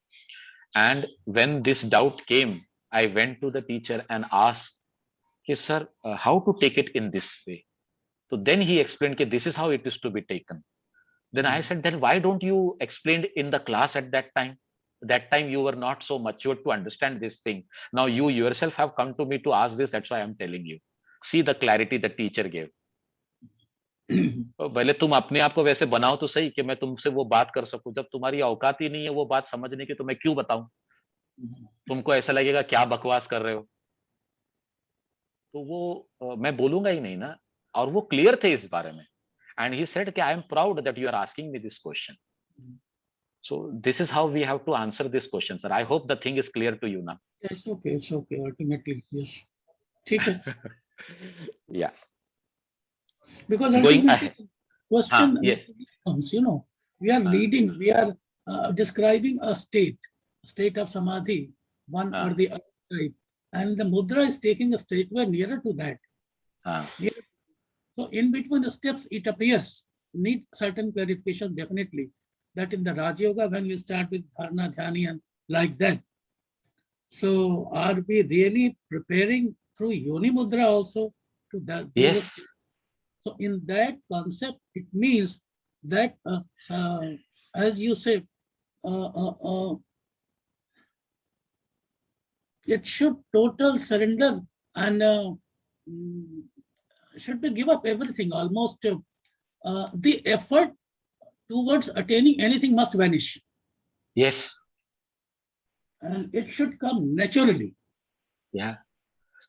And when this doubt came, I went to the teacher and asked, "Okay, sir, how to take it in this way?" So then he explained, "Okay, this is how it is to be taken." Then I said, "Then why don't you explain in the class at that time? That time you were not so mature to understand this thing. Now you yourself have come to me to ask this. That's why I'm telling you. See the clarity the teacher gave." तो पहले तुम अपने आप को वैसे बनाओ तो सही कि मैं तुमसे वो बात कर सकूं. जब तुम्हारी औकात ही नहीं है वो बात समझने की, तो मैं क्यों बताऊं? तुमको ऐसा लगेगा क्या बकवास कर रहे हो, तो वो मैं बोलूंगा ही नहीं ना. और वो क्लियर थे इस बारे में. And he said, "I am proud that you are asking me this question." So this is how we have to answer this question, sir. I hope the thing is clear to you now. It's okay. It's okay. Ultimately, yes. ठीक है. Yeah. Because Going ultimately, ahead. question Yes. comes, we are leading, we are describing a state of samadhi, one or the other side. And the mudra is taking a state where nearer to that. Nearer. So in between the steps, it appears, need certain clarification definitely, that in the Raja Yoga, when you start with dharana, dhyani, and like that. So are we really preparing through Yoni Mudra also to that? Yes. So in that concept, it means that, as you say, it should total surrender and should be give up everything almost. The effort towards attaining anything must vanish. Yes. And it should come naturally. Yeah.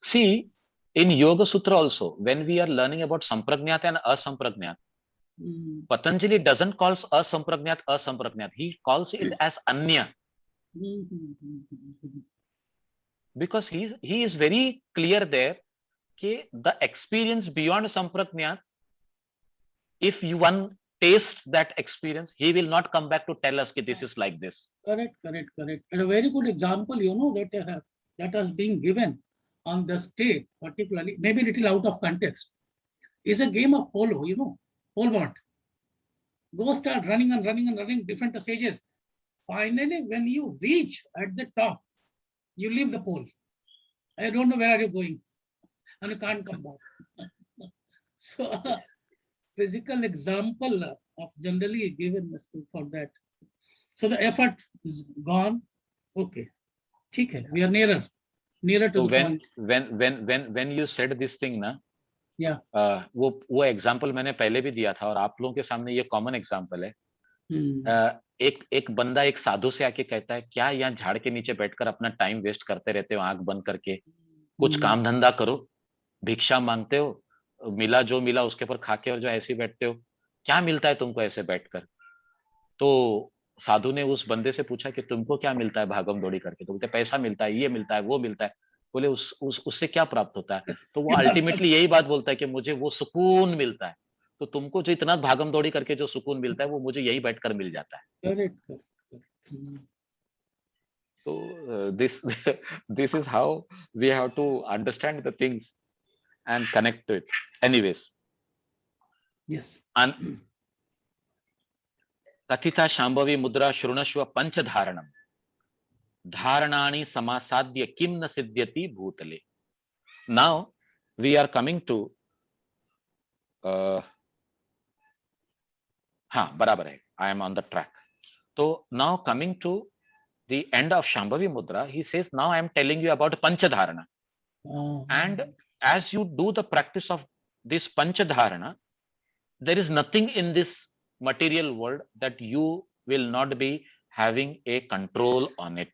See, in Yoga Sutra also, when we are learning about Samprajnat and Asamprajnat, Patanjali doesn't call Asamprajnat. He calls it as Anya. Because he is very clear there that the experience beyond Samprajnat, if one tastes that experience, he will not come back to tell us that this is like this. Correct. And a very good example, that has been given on the state, particularly, maybe a little out of context, is a game of polo, pole vault. Go start running and running, different stages. Finally, when you reach at the top, you leave the pole. I don't know where are you going, and you can't come back. So a physical example of generally given for that. So the effort is gone. Okay. We are nearer to So the point. when you said this thing, na, Yeah. वो example मैंने पहले भी दिया था और आप लोगों के सामने ये कॉमन एग्जाम्पल है. एक बंदा एक साधु से आके कहता है, "क्या यहाँ झाड़ के नीचे बैठकर अपना टाइम वेस्ट करते रहते हो, आंख बंद करके? कुछ काम धंधा करो, भिक्षा मांगते हो, मिला जो मिला उसके ऊपर खाके और जो ऐसे ही बैठते हो, क्या मिलता है तुमको ऐसे बैठकर?" तो साधु ने उस बंदे से पूछा कि तुमको क्या मिलता है भागम दौड़ी करके? तो बोलते पैसा मिलता है, ये मिलता है, वो मिलता है. बोले उससे क्या प्राप्त होता है? तो वो अल्टीमेटली यही बात बोलता है कि मुझे वो सुकून मिलता है. तो तुमको जो इतना भागम दौड़ी करके जो सुकून मिलता है वो मुझे यही बैठकर मिल जाता है. Correct. So this is how we have to understand the things and connect to it. Anyways. Yes. कथिता Shambhavi मुद्रा शृणुष्व पंचधारणम धारणानि समासाद्य किम न सिद्ध्यति भूतले. Now we are coming to बराबर है. I am on the track. So now coming to the end of Shambhavi Mudra, he says, now I am telling you about Panchadharana. And as you do the practice of this Panchadharana, there is nothing in this material world that you will not be having a control on it.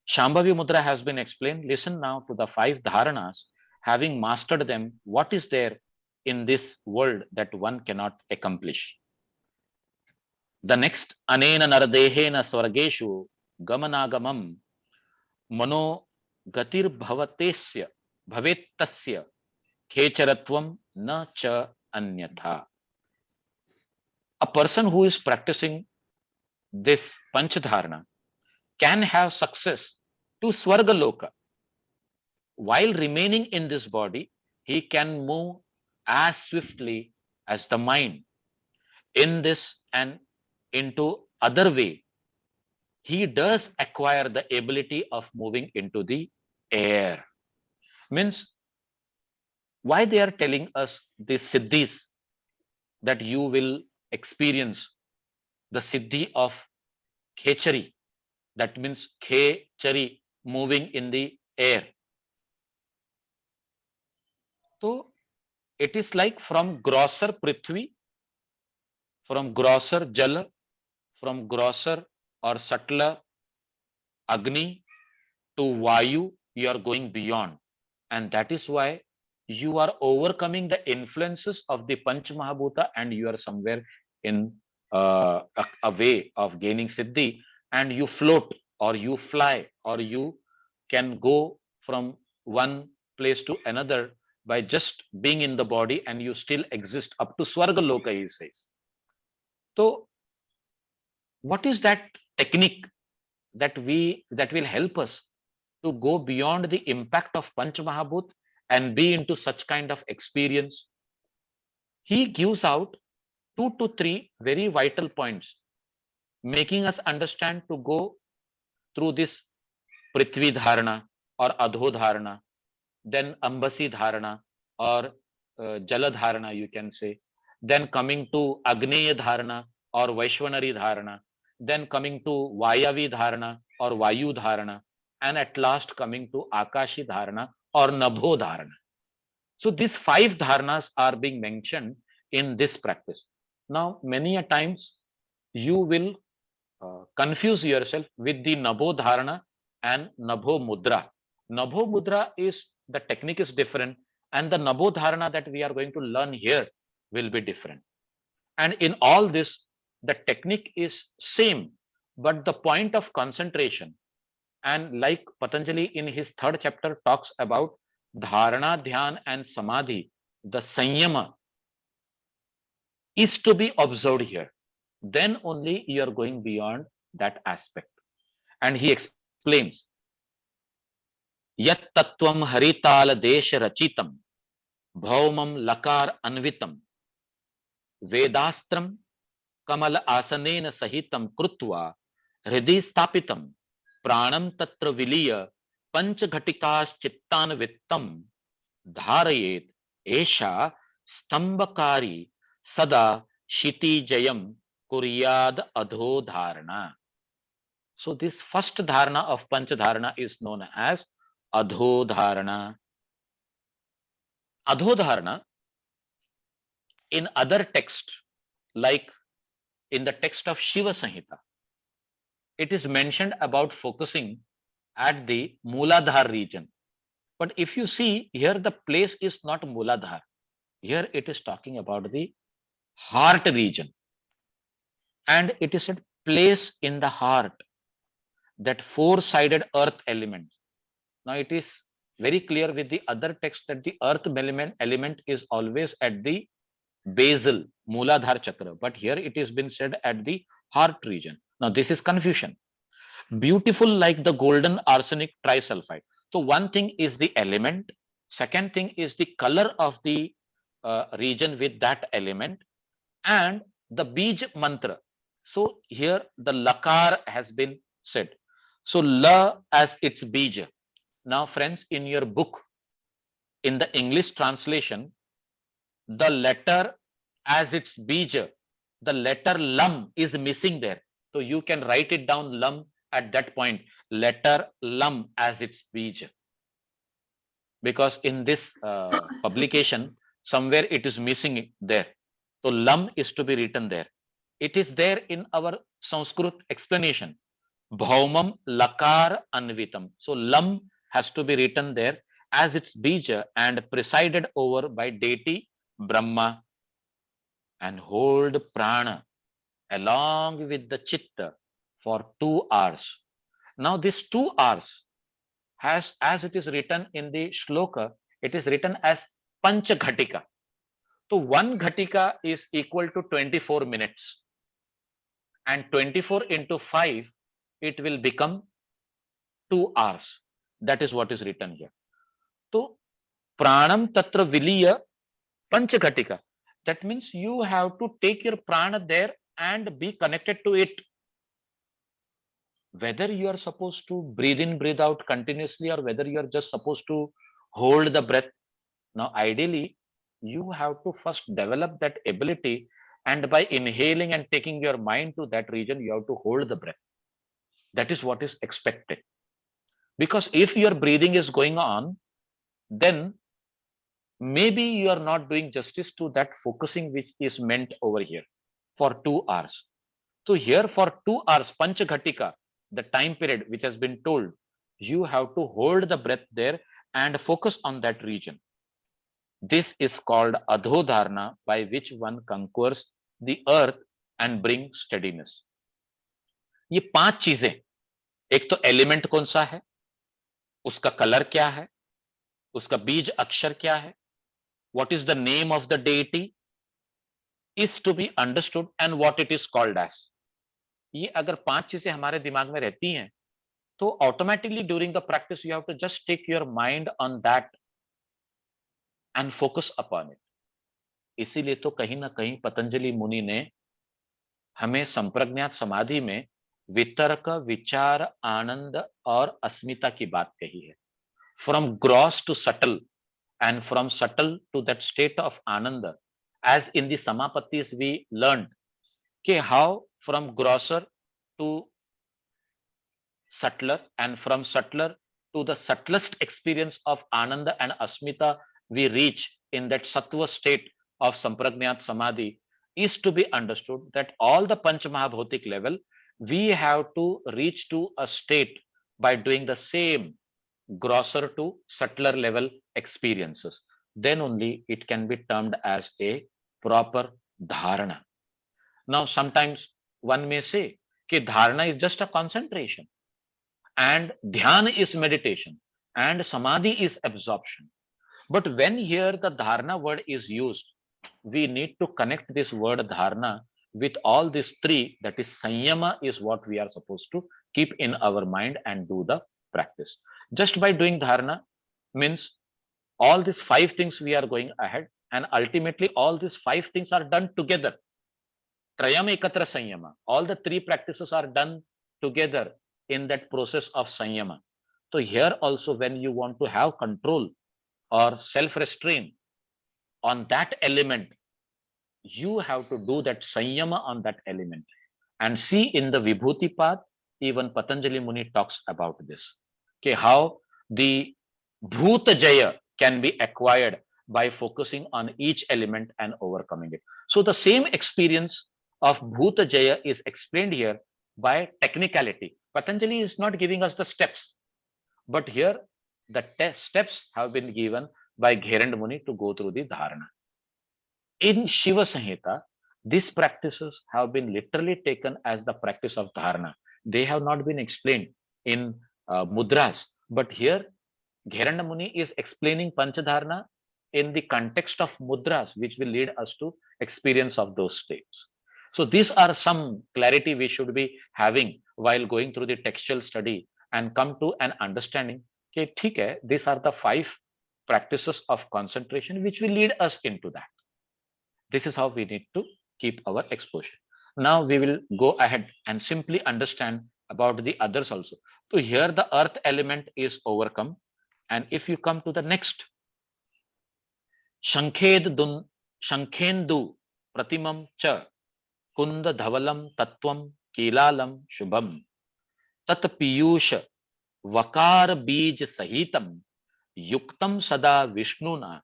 Shambhavi Mudra has been explained. Listen now to the 5 dharanas Having mastered them, what is there in this world that one cannot accomplish? The next, anena nardehena swargeshu gamanagamam mano gatir bhavatesya bhavettasya khecharatvam na cha anyatha. A person who is practicing this panchadharana can have success to Swargaloka. While remaining in this body, he can move as swiftly as the mind in this and into other way. He does acquire the ability of moving into the air. Means, why they are telling us these siddhis, that you will experience the siddhi of khechari, that means khechari, moving in the air. So it is like from grosser prithvi, from grosser jala, from grosser or subtler agni to vayu, you are going beyond. And that is why you are overcoming the influences of the Panch Mahabhuta, and you are somewhere in a way of gaining siddhi, and you float or you fly or you can go from one place to another by just being in the body, and you still exist up to Swarga Loka, he says. So what is that technique that will help us to go beyond the impact of Panch Mahabhut and be into such kind of experience? He gives out 2 to 3 very vital points, making us understand to go through this Prithvi Dharana or Adho Dharana, then Ambasi Dharana or Jala Dharana, you can say, then coming to Agneya Dharana or Vaishwanari Dharana, then coming to Vayavi Dharana or Vayu Dharana, and at last coming to Akashi Dharana or Nabho Dharana. So these 5 dharanas are being mentioned in this practice. Now, many a times you will confuse yourself with the Nabho Dharana and Nabho Mudra. Nabho Mudra is, the technique is different, and the Nabho Dharana that we are going to learn here will be different. And in all this, the technique is same, but the point of concentration, and like Patanjali in his 3rd chapter talks about dharana, dhyan and samadhi, the sanyama is to be observed here. Then only you are going beyond that aspect. And he explains, yat tattvam haritala desha rachitam bhaumam lakar anvitam vedastram kamal asanena sahitam krutva hridhi stapitam pranam tatra viliya panchghatikas chittan vittam dharayet esha stambakari sada shiti jayam kuryad adho dharana. So this first dharana of panchadharana is known as adho dharana. Adho dharana in other text, like in the text of Shiva Samhita, it is mentioned about focusing at the Mooladhar region. But if you see here, the place is not Mooladhar. Here it is talking about the heart region. And it is a place in the heart, that 4-sided earth element. Now it is very clear with the other text that the earth element is always at the basal Mooladhar chakra. But here it has been said at the heart region. Now this is confusion. Beautiful like the golden arsenic trisulfide. So one thing is the element. Second thing is the color of the region with that element, and the bij mantra. So here the lakar has been said. So la as its bija. Now friends, in your book, in the English translation, the letter as its bija, the letter lam is missing there. So you can write it down lam at that point, letter lam as its bija. Because in this publication, somewhere it is missing there. So lam is to be written there. It is there in our Sanskrit explanation. Bhaumam lakar anvitam. So lam has to be written there, as its bija and presided over by deity Brahma, and hold prana along with the chitta for 2 hours. Now, this 2 hours has, as it is written in the shloka, it is written as pancha ghatika. So, one ghatika is equal to 24 minutes, and 24 into 5, it will become 2 hours. That is what is written here. So, pranam tatra viliya panchaghatika. That means you have to take your prana there and be connected to it. Whether you are supposed to breathe in, breathe out continuously, or whether you are just supposed to hold the breath. Now, ideally, you have to first develop that ability, and by inhaling and taking your mind to that region, you have to hold the breath. That is what is expected. Because if your breathing is going on, then maybe you are not doing justice to that focusing which is meant over here for 2 hours. So here for 2 hours, Panchaghatika, the time period which has been told, you have to hold the breath there and focus on that region. This is called Adhodharana, by which one conquers the earth and bring steadiness. ये 5 चीजें, एक तो element कौन सा है, उसका colour क्या है, उसका बीज अक्षर क्या है, what is the name of the deity, is to be understood, and what it is called as. ये अगर 5 चीजें हमारे दिमाग में रहती हैं, तो automatically during the practice you have to just take your mind on that and focus upon it. इसीलिए तो कहीं ना कहीं पतंजलि मुनि ने हमें संप्रज्ञात समाधि में वितर्क, विचार, आनंद और अस्मिता की बात कही है. From gross to subtle, and from subtle to that state of ananda, as in the samapatis we learned how from grosser to subtler, and from subtler to the subtlest experience of ananda and asmita we reach in that sattva state of sampragnat samadhi, is to be understood that all the panch mahabhotik level we have to reach to a state by doing the same grosser to subtler level experiences. Then only it can be termed as a proper dharana. Now, sometimes one may say that dharana is just a concentration, and dhyan is meditation, and samadhi is absorption. But when here the dharana word is used, we need to connect this word dharana with all these three. That is, sanyama is what we are supposed to keep in our mind and do the practice. Just by doing dharana means all these 5 things we are going ahead, and ultimately all these 5 things are done together. Trayam ekatra sanyama. All the 3 practices are done together in that process of sanyama. So here also, when you want to have control or self-restraint on that element, you have to do that sanyama on that element. And see, in the Vibhuti path, even Patanjali Muni talks about this. Okay, how the Bhuta Jaya can be acquired by focusing on each element and overcoming it. So the same experience of Bhuta Jaya is explained here by technicality. Patanjali is not giving us the steps, but here the steps have been given by Gheranda Muni to go through the dharana. In Shiva Samhita, these practices have been literally taken as the practice of dharana. They have not been explained in mudras, but here Gheranda Muni is explaining Panchadharana in the context of mudras, which will lead us to experience of those states. So these are some clarity we should be having while going through the textual study and come to an understanding. Okay, theek hai, these are the 5 practices of concentration which will lead us into that. This is how we need to keep our exposure. Now we will go ahead and simply understand about the others also. So here the earth element is overcome. And if you come to the next, Shankhendu Pratimam Cha Kunda Dhavalam Tatvam Kilalam Shubham Tat Piyusha Vakar Bij Sahitam Yuktam Sada Vishnuna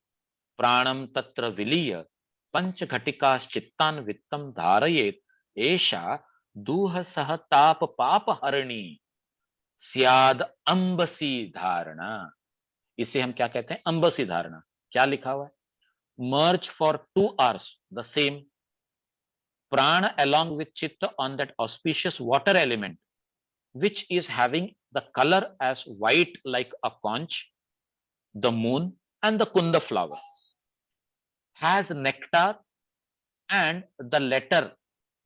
Pranam Tatra Viliya Panchghatikas Chittan Vittam Dharayet Esha Duha Sahatap Papa Harani Syad Ambasi Dharana. इसे हम क्या कहते हैं? अंबसी धारणा। क्या लिखा हुआ है? Merge for 2 hours the same prana along with chitta on that auspicious water element, which is having the color as white like a conch, the moon, and the kunda flower, has nectar and the letter.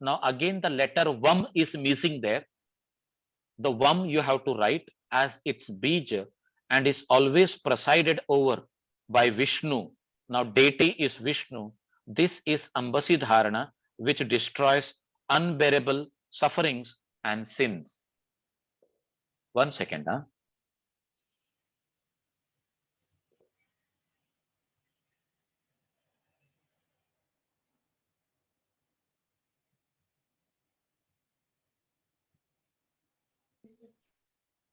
Now again the letter vam is missing there. The vam you have to write as its bija and is always presided over by Vishnu. Now deity is Vishnu. This is ambasi dharana, which destroys unbearable sufferings and sins. 1 second.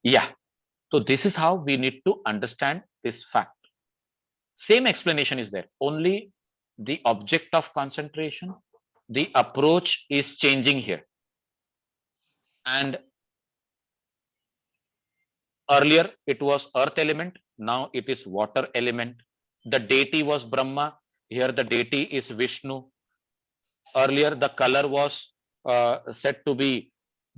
Yeah. So this is how we need to understand this fact. Same explanation is there. Only the object of concentration, the approach is changing here. And earlier it was earth element, now it is water element. The deity was Brahma, here the deity is Vishnu. Earlier the color was said to be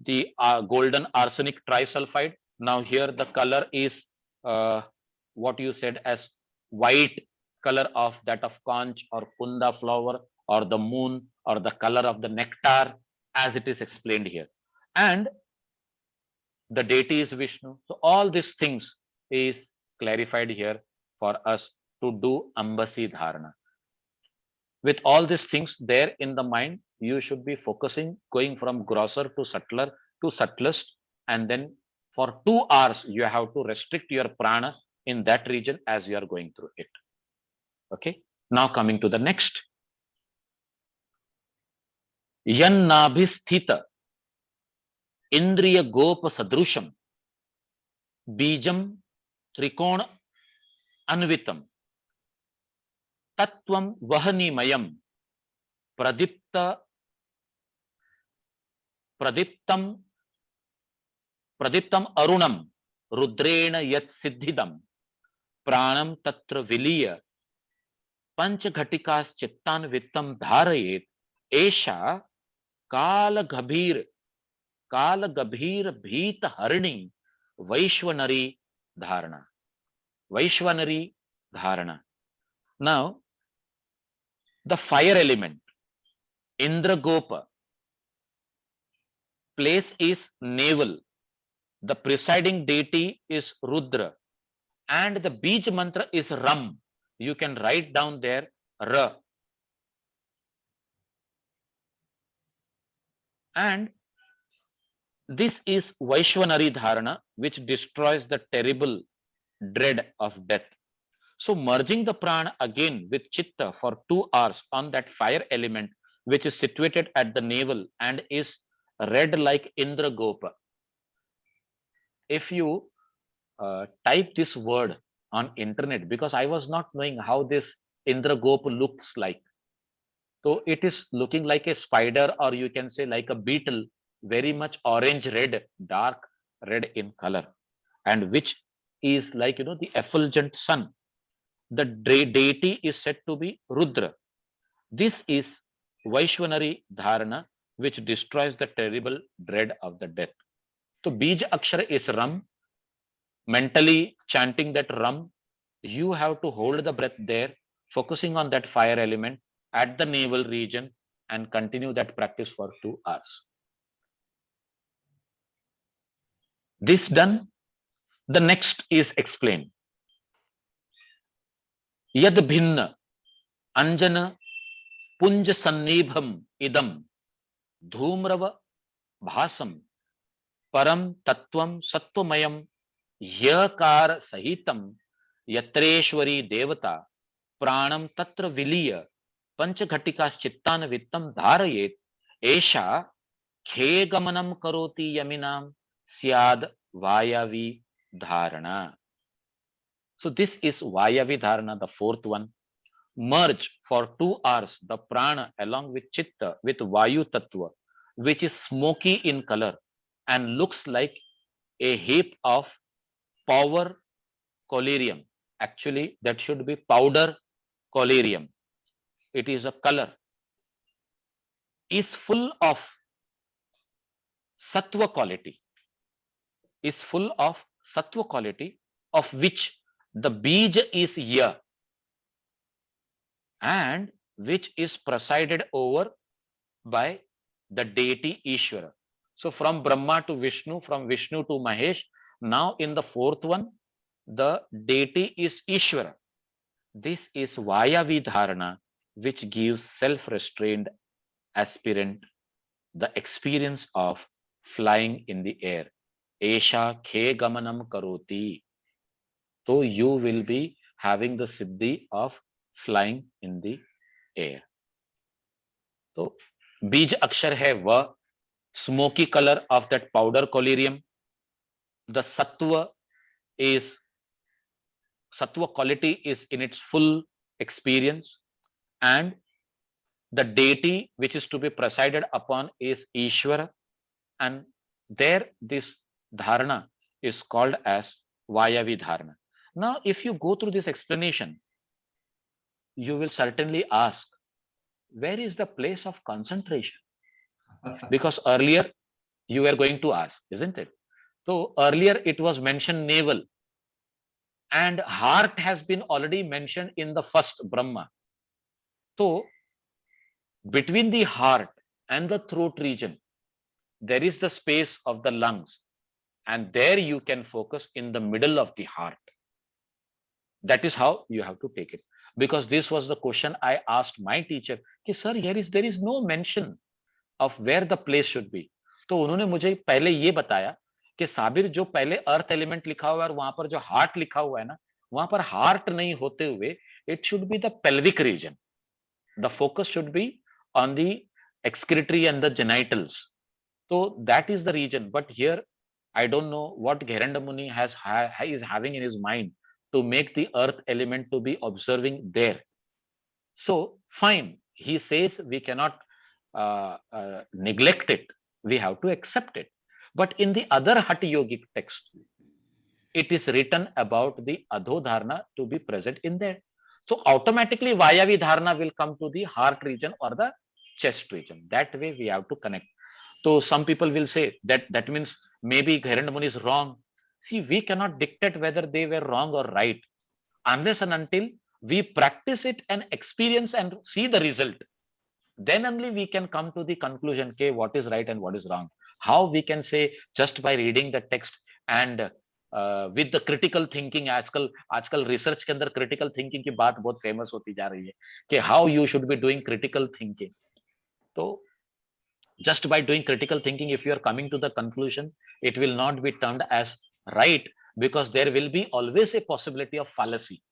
the golden arsenic trisulfide. Now here the color is what you said as white color of that of conch or kunda flower or the moon or the color of the nectar, as it is explained here. And the deity is Vishnu. So all these things is clarified here for us to do ambasi dharana. With all these things there in the mind, you should be focusing, going from grosser to subtler to subtlest, and then for 2 hours you have to restrict your prana in that region as you are going through it. Okay. Now coming to the next. Yan nabhisthita indriya gopa sadrusham bijam trikona anvitam tatvam vahanimayam pradipta pradiptam pradiptam arunam rudrena yat siddhidam pranam tatra viliya panchghatikas chittan vittam dharayet esha kal gabhir bheet harni vaishwanari dharana. Vaishwanari dharana. Now the fire element, Indra Gopa, place is navel. The presiding deity is Rudra, and the Bij mantra is Ram. You can write down there Ra. And this is Vaishwanari Dharana, which destroys the terrible dread of death. So merging the prana again with chitta for 2 hours on that fire element, which is situated at the navel and is red like Indra Gopa. If you type this word on internet, because I was not knowing how this Indra Gopa looks like. So it is looking like a spider, or you can say like a beetle, very much orange red, dark red in color, and which is like the effulgent sun. The deity is said to be Rudra. This is Vaishwanari Dharana, which destroys the terrible dread of the death. So Bij Akshara is Ram. Mentally chanting that Ram, you have to hold the breath there, focusing on that fire element at the navel region, and continue that practice for 2 hours. This done, the next is explained. Yad bhinna anjana punja sannibham idam dhumrava bhasam param tattvam sattvamayam yakar sahitam yatreshwari devata pranam tatra viliya panchghatikas chittan vittam dharayet esha khegamanam karoti yaminam syad vayavi dharana. So this is vayavi dharana, the fourth one. Merge for 2 hours the prana along with chitta with vayu tattva, which is smoky in color and looks like a heap of power collyrium. Actually, that should be powder collyrium. It is a color, is full of sattva quality, is full of sattva quality, of which the bija is here, and which is presided over by the deity Ishvara. So from Brahma to Vishnu, from Vishnu to Mahesh, now in the fourth one, the deity is Ishvara. This is Vayavi Dharana, which gives self-restrained aspirant the experience of flying in the air. Esha khe gamanam karoti. So you will be having the siddhi of flying in the air. So बीज अक्षर है व, smoky color of that powder collyrium. The is sattva quality is in its full experience, and the deity which is to be presided upon is Ishvara, and there this dharana is called as Vayavi dharana. Now, if you go through this explanation, you will certainly ask, where is the place of concentration? Because earlier you were going to ask, isn't it? So earlier it was mentioned navel, and heart has been already mentioned in the first Brahma. So between the heart and the throat region, there is the space of the lungs, and there you can focus in the middle of the heart. That is how you have to take it. Because this was the question I asked my teacher, कि sir, there is no mention of where the place should be. तो उन्होंने मुझे पहले ये बताया कि साबिर, जो पहले अर्थ एलिमेंट लिखा हुआ है और वहां पर जो हार्ट लिखा हुआ है ना, वहां पर हार्ट नहीं होते हुए it should be the pelvic region. The focus should be on the excretory and the genitals. So that is the region. But here, I don't know what Gheranda Muni is having in his mind to make the earth element to be observing there. So fine, he says we cannot neglect it. We have to accept it. But in the other Hatha Yogic text, it is written about the Adhodharana to be present in there. So automatically Vayavi Dharana will come to the heart region or the chest region. That way we have to connect. So some people will say that means maybe Gheranda Muni is wrong. See, we cannot dictate whether they were wrong or right unless and until we practice it and experience and see the result. Then only we can come to the conclusion, okay, what is right and what is wrong. How we can say just by reading the text and with the critical thinking, आजकल research के अंदर critical thinking की बात बहुत famous होती जा रही है कि how you should be doing critical thinking. So just by doing critical thinking, if you are coming to the conclusion, it will not be termed as right, because there will be always a possibility of fallacy.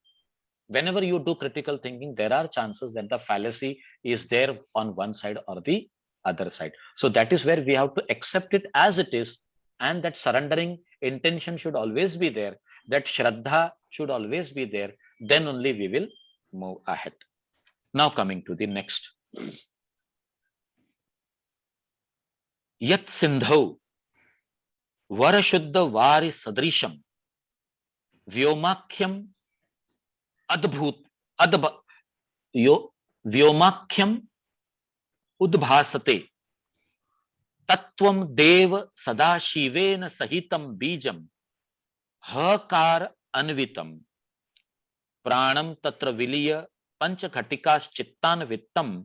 Whenever you do critical thinking, there are chances that the fallacy is there on one side or the other side. So that is where we have to accept it as it is, and that surrendering intention should always be there, that Shraddha should always be there. Then only we will move ahead. Now coming to the next. Yat Sindhau Varashuddha Vari Sadrisham Vyomakhyam Adbhut Adb Yo Vyomakhyam Udbhasate Tattvam Dev Sada Shivena Sahitam Bijam Hakar Anvitam Pranam Tatra Viliya Panchakatikas Chittan Vittam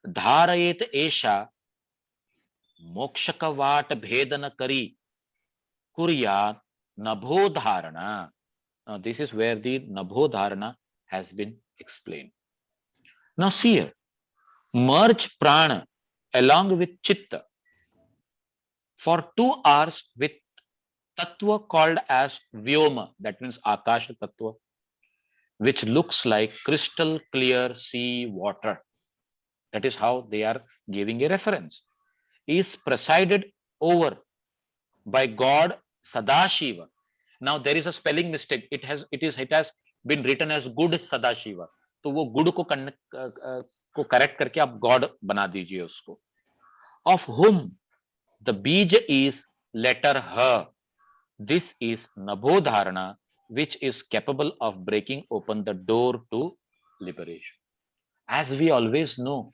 Dharayet Esha Mokshakavat Bhedana Kari Kuryat Nabhodharana. Now this is where the Nabhodharana has been explained. Now see here, merge prana along with chitta for 2 hours with tattva called as Vyoma, that means Akasha Tattva, which looks like crystal clear sea water. That is how they are giving a reference. Is presided over by God Sadashiva. Now there is a spelling mistake. It has been written as good Sadashiva. तो वो good को correct करके आप God बना दीजिए उसको. Of whom the bija is letter H. This is Nabhodharana which is capable of breaking open the door to liberation. As we always know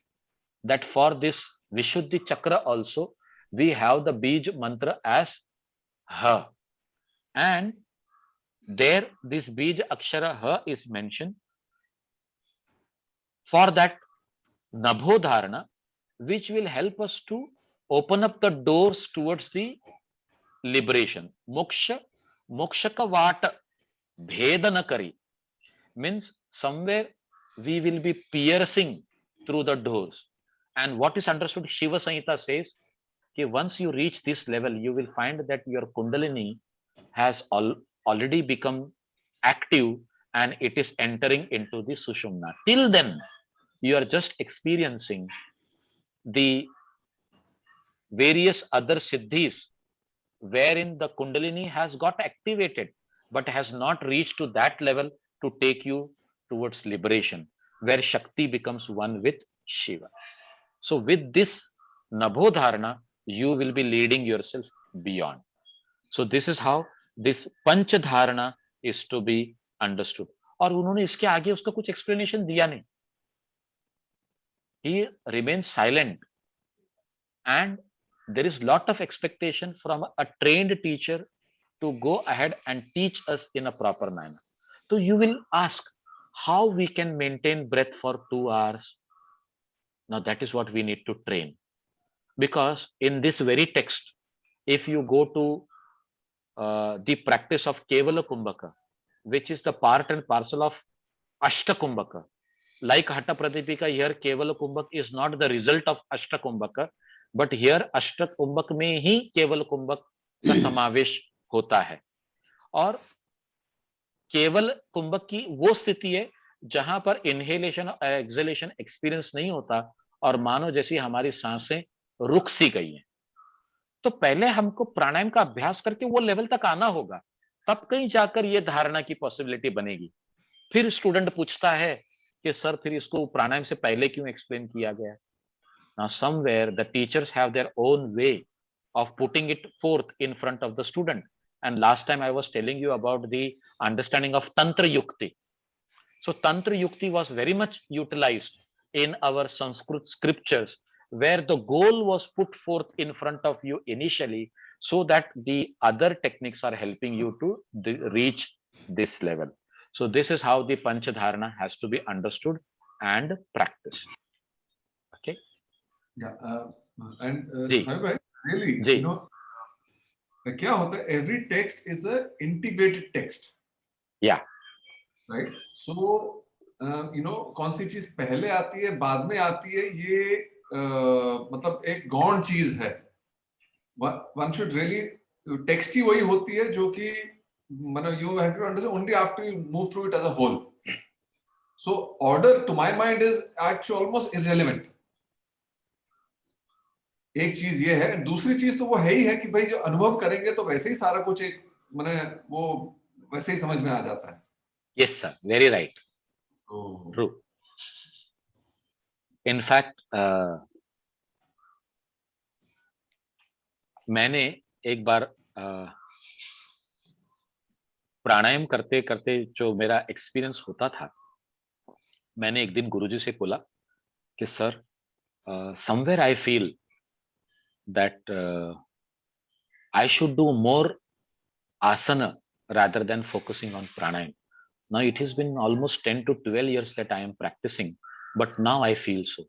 that for this Vishuddhi Chakra also, we have the Bij mantra as Ha. And there this Bij Akshara Ha is mentioned for that Nabhodharana, which will help us to open up the doors towards the liberation. Moksha ka vata bhedana kari means somewhere we will be piercing through the doors. And what is understood, Shiva Samhita says, that once you reach this level, you will find that your Kundalini has already become active and it is entering into the Sushumna. Till then, you are just experiencing the various other siddhis wherein the Kundalini has got activated but has not reached to that level to take you towards liberation, where Shakti becomes one with Shiva. So, with this Nabhodharana, you will be leading yourself beyond. So, this is how this Panchadharana is to be understood. और उन्होंने इसके आगे उसका कुछ explanation दिया नहीं. He remains silent, and there is lot of expectation from a trained teacher to go ahead and teach us in a proper manner. So you will ask how we can maintain breath for 2 hours. Now that is what we need to train, because in this very text, if you go to the practice of Kevala Kumbhaka, which is the part and parcel of Ashta Kumbhaka, like Hatha Pradipika, here Kevala Kumbhak is not the result of Ashta Kumbhaka, but here Ashta Kumbhak में ही केवल कुंभक का समावेश होता है. और केवल कुंभक की वो स्थिति है जहां पर इनहेलेशन और एक्सहेलेशन एक्सपीरियंस नहीं होता और मानो जैसी हमारी सांसें रुक सी गई हैं. तो पहले हमको प्राणायाम का अभ्यास करके वो लेवल तक आना होगा, तब कहीं जाकर ये धारणा की पॉसिबिलिटी बनेगी. फिर स्टूडेंट पूछता है कि सर फिर इसको प्राणायाम से पहले क्यों एक्सप्लेन किया गया. Now somewhere the teachers have their own way of putting it forth in front of the student. And last time I was telling you about the understanding of Tantra Yukti. So Tantra Yukti was very much utilized in our Sanskrit scriptures, where the goal was put forth in front of you initially, so that the other techniques are helping you to reach this level. So this is how the Panchadharana has to be understood and practiced. Okay. Yeah, and ji. really, ji. you know, क्या होता है? Every text is a integrated text. Yeah. Right. So, you know, कौन सी चीज पहले आती है, बाद में आती है, ये मतलब एक गौण चीज है. One should really text ही वही होती है जो कि मतलब you have to understand only after you move through it as a whole. So order to my mind is actually almost irrelevant. एक चीज ये है, दूसरी चीज तो वो है ही है कि भाई जो अनुभव करेंगे तो वैसे ही सारा कुछ एक माने वो वैसे ही समझ में आ जाता है. Yes sir, very right. True. In fact, मैंने एक बार प्राणायाम करते करते जो मेरा एक्सपीरियंस होता था, मैंने एक दिन गुरुजी से बोला कि sir somewhere I feel that I should do more asana rather than focusing on pranayam. Now it has been almost 10 to 12 years that I am practicing, but now I feel so.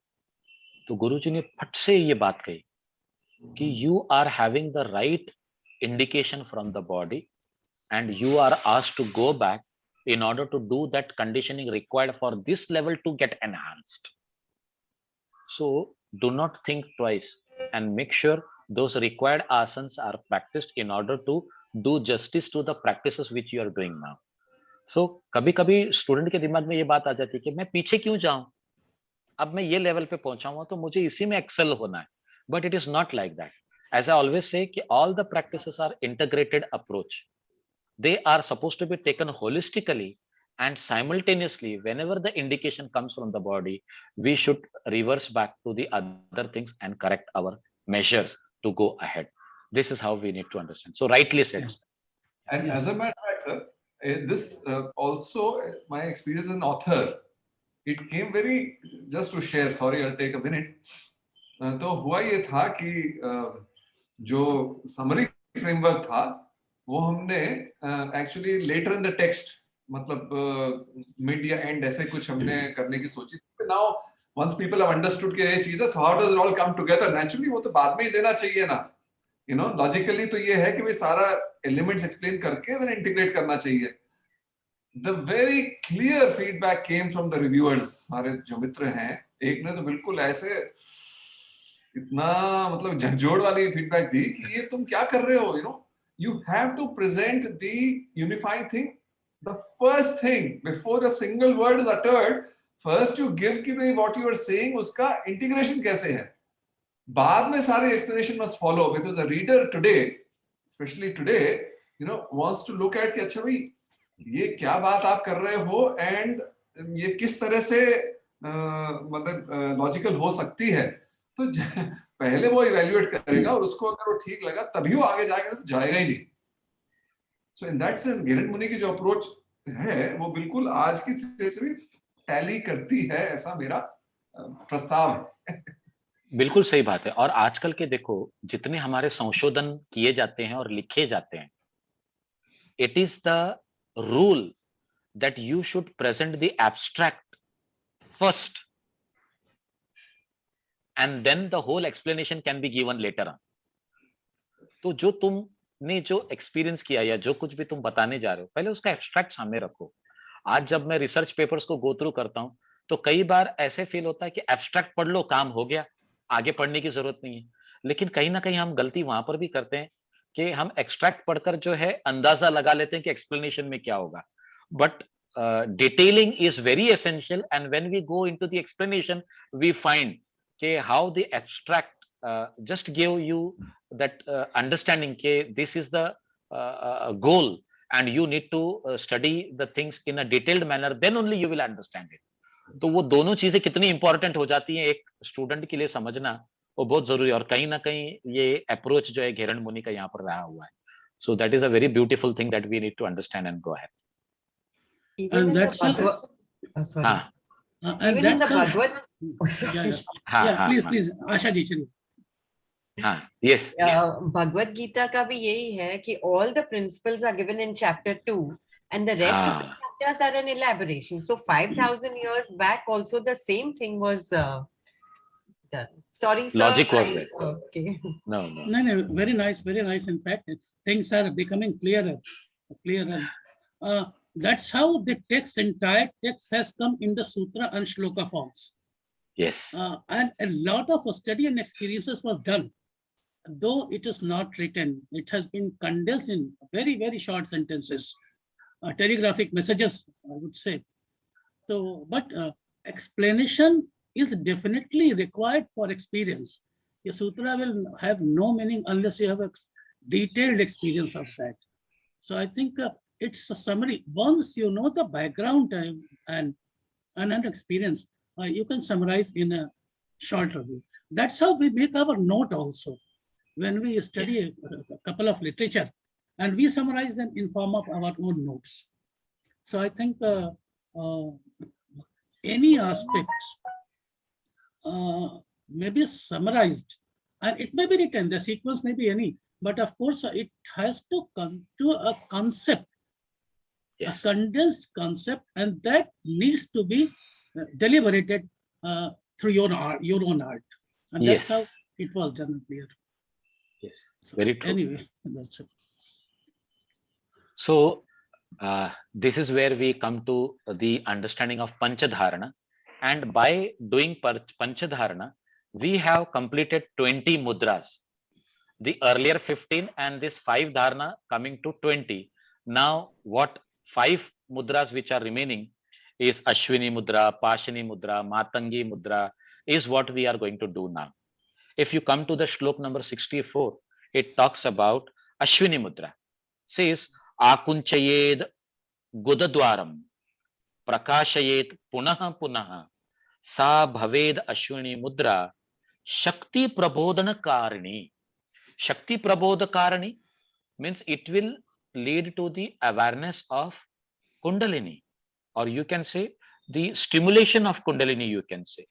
तो गुरुजी ने फट से ये बात कही कि you are having the right indication from the body and you are asked to go back in order to do that conditioning required for this level to get enhanced. So do not think twice and make sure those required asanas are practiced in order to do justice to the practices which you are doing now. So कभी कभी student के दिमाग में ये बात आ जाती है कि मैं पीछे क्यों जाऊं, अब मैं ये लेवल पे पहुंचा हूं तो मुझे इसी में एक्सेल होना है. But it is not like that. As I always say कि all the practices are integrated approach. They are supposed to be taken holistically, and simultaneously whenever the indication comes from the body, we should reverse back to the other things and correct our measures to go ahead. This is how we need to understand. So rightly said. And Yes. as a matter of fact, sir, this also my experience as an author, it came very, just to share, sorry I'll take a minute. तो हुआ ये था कि जो summary framework था वो हमने actually later in the text, मतलब mid या end ऐसे कुछ हमने करने की सोची. Now once people have understood कि ये चीज़ है, so how does it all come together? Naturally वो तो बाद में ही देना चाहिए ना. You know, logically तो ये है कि भाई सारा elements explain करके then integrate करना चाहिए. The very clear feedback came from the reviewers. हमारे जो मित्र हैं, एक ने तो बिल्कुल ऐसे इतना मतलब झकझोर वाली feedback दी कि ये तुम क्या कर रहे हो? You know, you have to present the unifying thing. The first thing before a single word is uttered, first you give कि भाई what you are saying उसका integration कैसे है? बाद में सारे explanation must follow, because the reader today, especially today, you know, wants to look at कि अच्छा भाई ये क्या बात आप कर रहे हो and ये किस तरह से मतलब लॉजिकल हो सकती है. तो पहले वो इवैल्यूएट करेगा और उसको अगर वो ठीक लगा तभी वो आगे जाएगा, तो जाएगा ही नहीं. सो इन दैट सेंस घेरंड मुनि की जो अप्रोच है वो बिल्कुल आज की से भी टैली करती है, ऐसा मेरा प्रस्ताव है. बिल्कुल सही बात है. और आजकल के देखो जितने हमारे संशोधन किए जाते हैं और लिखे जाते हैं, it is the rule that you should present the abstract first and then the whole explanation can be given later on. तो जो तुमने जो एक्सपीरियंस किया या जो कुछ भी तुम बताने जा रहे हो, पहले उसका एब्स्ट्रैक्ट सामने रखो. आज जब मैं रिसर्च पेपर्स को गो थ्रू करता हूं तो कई बार ऐसे फील होता है कि एब्स्ट्रैक्ट पढ़ लो, काम हो गया, आगे पढ़ने की जरूरत नहीं है. लेकिन कहीं ना कहीं हम गलती वहां पर भी करते हैं कि हम एक्सट्रैक्ट पढ़कर जो है अंदाजा लगा लेते हैं कि एक्सप्लेनेशन में क्या होगा. But detailing is very essential and when we go into the explanation we find कि how the abstract just give you that understanding ke this is the goal and you need to study the things in a detailed manner, then only you will understand it. तो वो दोनों चीजें कितनी important हो जाती हैं एक student के लिए समझना, वो बहुत जरूरी है. और कहीं ना कहीं ये अप्रोच जो है घेरंड मुनि का यहाँ पर रहा हुआ है. So that is a very beautiful thing that we need to understand and go ahead. Even in the Bhagavad, sorry. हाँ Even in the Bhagavad, हाँ yeah, हाँ please, Asha ji, chaliye. हाँ yes. Bhagavad Gita का भी यही है कि all the principles are given in chapter 2 and the rest of the chapters are an elaboration. So 5,000 years back also the same thing was done. Sorry sir. Logic was there. Okay. No. No, very nice, very nice. In fact, things are becoming clearer. That's how the entire text has come in the sutra and shloka forms. Yes. And a lot of study and experiences was done. Though it is not written, it has been condensed in very, very short sentences, telegraphic messages, I would say. So, but explanation is definitely required for experience. The sutra will have no meaning unless you have a detailed experience of that. So I think it's a summary. Once you know the background and experience, you can summarize in a short review. That's how we make our note also. When we study a couple of literature and we summarize them in form of our own notes. So I think any aspect may be summarized and it may be written, the sequence may be any, but of course it has to come to a concept, a condensed concept, and that needs to be deliberated through your own art. And that's how it was done here. Yes, very true. Anyway, that's it. So this is where we come to the understanding of Panchadharana, and by doing Panchadharana we have completed 20 mudras. The earlier 15 and this 5 dharana coming to 20. Now what 5 mudras which are remaining is Ashwini Mudra, Pashimi Mudra, Mahamatangi Mudra is what we are going to do now. If you come to the Shloka number 64, it talks about Ashwini Mudra. Says, Akunchayed Gudadwaram, Prakashayed Punaha Punaha, Sa Bhaved Ashwini Mudra, Shakti Prabodhana Karani. Shakti Prabodhana Karani means it will lead to the awareness of Kundalini, or you can say the stimulation of Kundalini, you can say.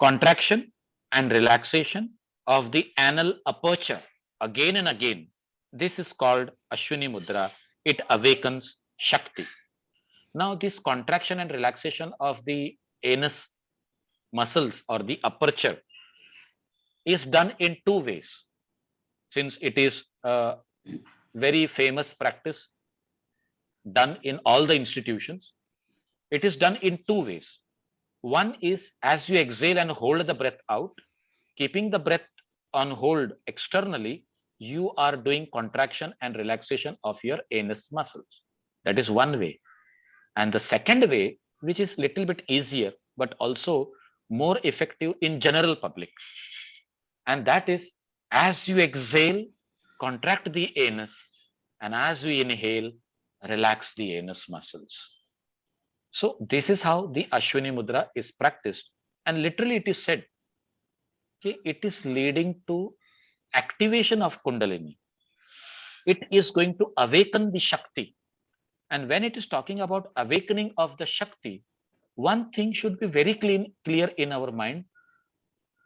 Contraction and relaxation of the anal aperture again and again. This is called Ashwini Mudra. It awakens Shakti. Now, this contraction and relaxation of the anus muscles or the aperture is done in two ways. Since it is a very famous practice done in all the institutions, it is done in two ways. One is as you exhale and hold the breath out, keeping the breath on hold externally, you are doing contraction and relaxation of your anus muscles. That is one way. And the second way, which is little bit easier, but also more effective in general public. And that is as you exhale, contract the anus, and as we inhale, relax the anus muscles. So this is how the Ashwini Mudra is practiced. And literally it is said, okay, it is leading to activation of Kundalini. It is going to awaken the Shakti. And when it is talking about awakening of the Shakti, one thing should be very clear in our mind.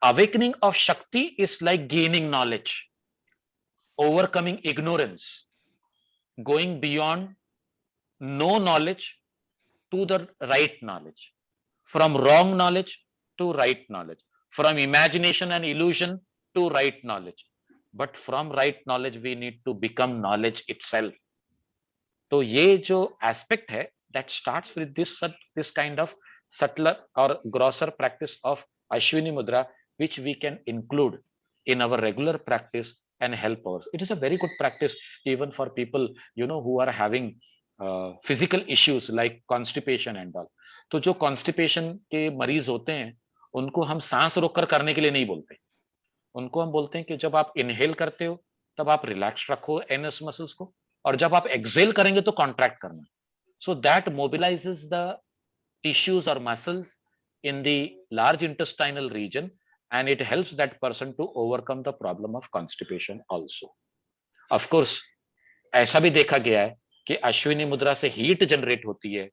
Awakening of Shakti is like gaining knowledge, overcoming ignorance, going beyond no knowledge to the right knowledge, from wrong knowledge to right knowledge, from imagination and illusion to right knowledge. But from right knowledge, we need to become knowledge itself. तो ये जो aspect है, that starts with this kind of subtler or grosser practice of Ashwini Mudra, which we can include in our regular practice and help us. It is a very good practice even for people, who are having physical issues like constipation and all. तो जो constipation के मरीज होते हैं, उनको हम सांस रोककर करने के लिए नहीं बोलते. उनको हम बोलते हैं कि जब आप इनहेल करते हो, तब आप रिलैक्स रखो एनस मसल्स को, और जब आप एक्सेल करेंगे तो कॉन्ट्रैक्ट करना. So that mobilizes the tissues or muscles in the large intestinal region, and it helps that person to overcome the problem of constipation also. Of course, ऐसा भी देखा गया है कि अश्विनी मुद्रा से हीट जनरेट होती है,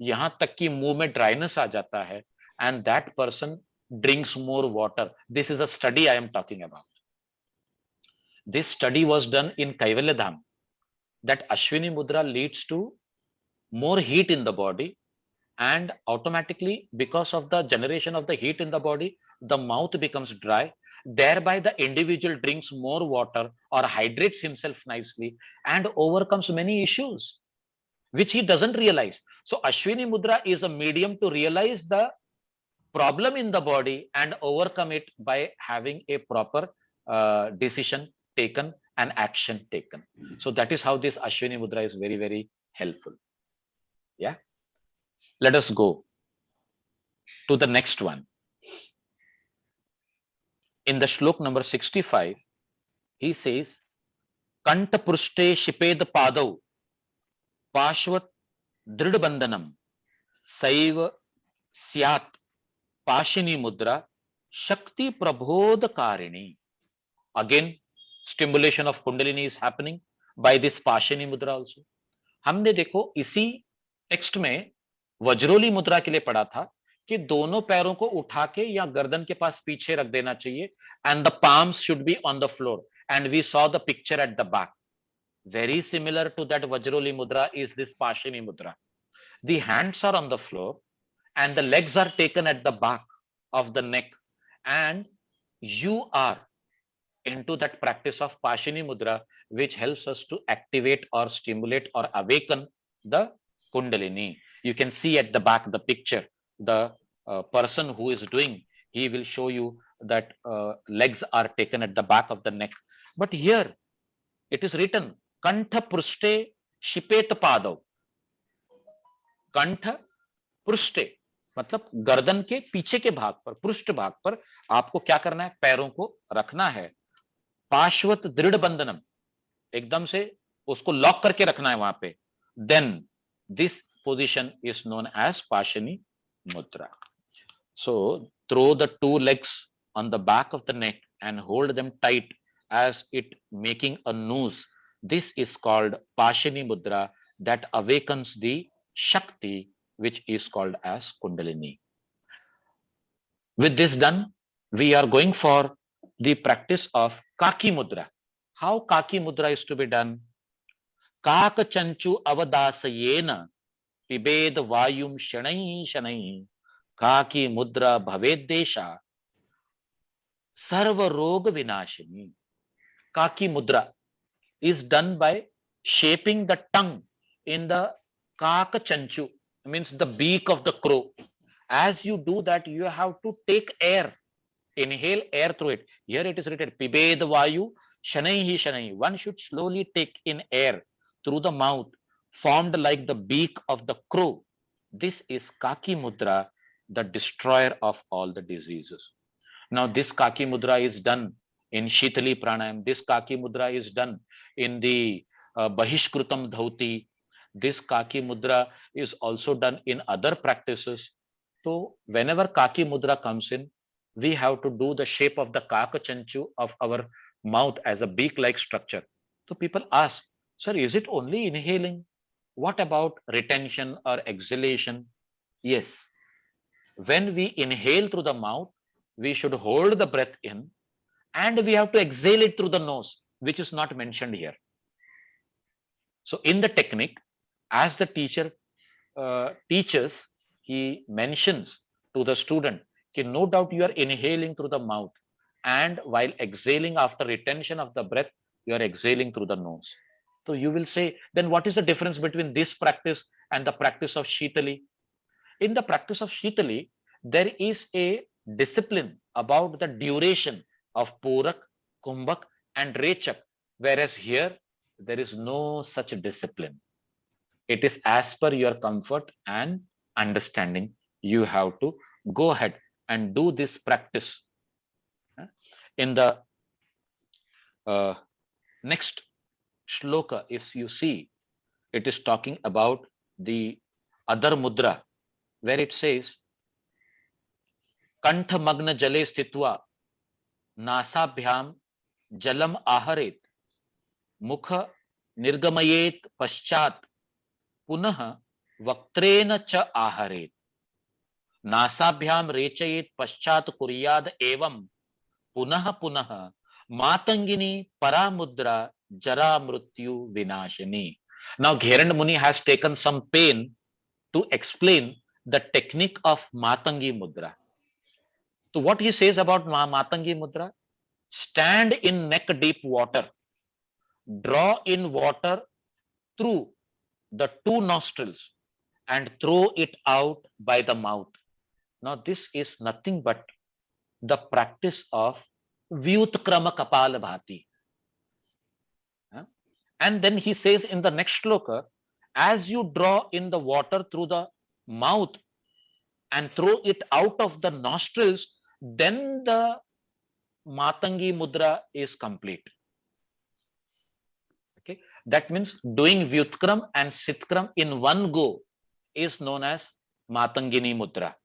यहां तक कि मुंह में ड्राइनेस आ जाता है, and that person drinks more water. This is a study I am talking about. This study was done in Kaivalyadham, that Ashwini Mudra leads to more heat in the body, and automatically, because of the generation of the heat in the body, the mouth becomes dry. Thereby, the individual drinks more water or hydrates himself nicely and overcomes many issues, which he doesn't realize. So, Ashwini Mudra is a medium to realize the problem in the body and overcome it by having a proper decision taken and action taken. So that is how this Ashwini Mudra is very, very helpful. Yeah. Let us go to the next one. In the Shlok number 65, he says, Kanta Prushte Shiped Padav Pashvat Dridbandhanam Saiva Syat Pashini Mudra Shakti Prabodhakarini. Again, stimulation of Kundalini is happening by this Pashini Mudra also. हमने देखो इसी text में वज्रोली मुद्रा के लिए पढ़ा था कि दोनों पैरों को उठा के या गर्दन के पास पीछे रख देना चाहिए, and the palms should be on the floor, and we saw the picture at the back. Very similar to that Vajroli Mudra is this Pashini Mudra. The hands are on the floor and the legs are taken at the back of the neck, and you are into that practice of Pashini Mudra, which helps us to activate or stimulate or awaken the Kundalini. You can see at the back the picture, the person who is doing, he will show you that legs are taken at the back of the neck. But here it is written, Kantha Prushte Shipet Padav. Kantha Prushte, मतलब गर्दन के पीछे के भाग पर, पृष्ठ भाग पर आपको क्या करना है, पैरों को रखना है. पार्श्वत दृढ़ बंधनम, एकदम से उसको लॉक करके रखना है वहां पे. Then this position is known as Pashini Mudra. So throw the two legs on the back of the neck and hold them tight as it making a noose. This is called Pashini Mudra. that awakens the Shakti, which is called as Kundalini. With this done, we are going for the practice of Kaki Mudra. How Kaki Mudra is to be done? Kaka Chanchu Avadasayena Pibed Vayum Shanai Shanai Kaki Mudra Bhavedesha Sarva Roga Vinashini. Kaki Mudra is done by shaping the tongue in the Kaka Chanchu, means the beak of the crow. As you do that, you have to take air, inhale air through it. Here it is written, Pibed Vayu Shanaihi Shanai. One should slowly take in air through the mouth, formed like the beak of the crow. This is Kaki Mudra, the destroyer of all the diseases. Now, this Kaki Mudra is done in Shitali Pranayam. This Kaki Mudra is done in the Bahishkrutam Dhauti. This Kaki Mudra is also done in other practices. So, whenever Kaki Mudra comes in, we have to do the shape of the Kaka Chanchu of our mouth as a beak-like structure. So, people ask, sir, is it only inhaling? What about retention or exhalation? Yes. When we inhale through the mouth, we should hold the breath in and we have to exhale it through the nose, which is not mentioned here. So in the technique, as the teacher teaches, he mentions to the student, okay, no doubt you are inhaling through the mouth and while exhaling after retention of the breath, you are exhaling through the nose. So you will say, then what is the difference between this practice and the practice of Shitali? In the practice of Shitali, there is a discipline about the duration of Purak, Kumbhak and Rechak, whereas here there is no such discipline. It is as per your comfort and understanding. You have to go ahead and do this practice. In the next shloka, if you see, it is talking about the other mudra, where it says, Kantha Magna Jale Stitva Nasabhyam Jalam Aharet Mukha Nirgamayet Paschat Punah Vaktrena Cha Aharet Nasabhyam Rechayet Paschat Kuryad Evam Punah Punah Matangini Paramudra Jara Mrutyu Vinashini. Now Gheranda Muni has taken some pain to explain the technique of Matangi Mudra. So what he says about Matangi Mudra? Stand in neck deep water, draw in water through the two nostrils and throw it out by the mouth. Now this is nothing but the practice of Vyutkrama Kapala Bhati. And then he says in the next shloka, as you draw in the water through the mouth and throw it out of the nostrils, then the Matangi Mudra is complete. Okay, that means doing Vyutkram and Sitkram in one go is known as Matangini Mudra.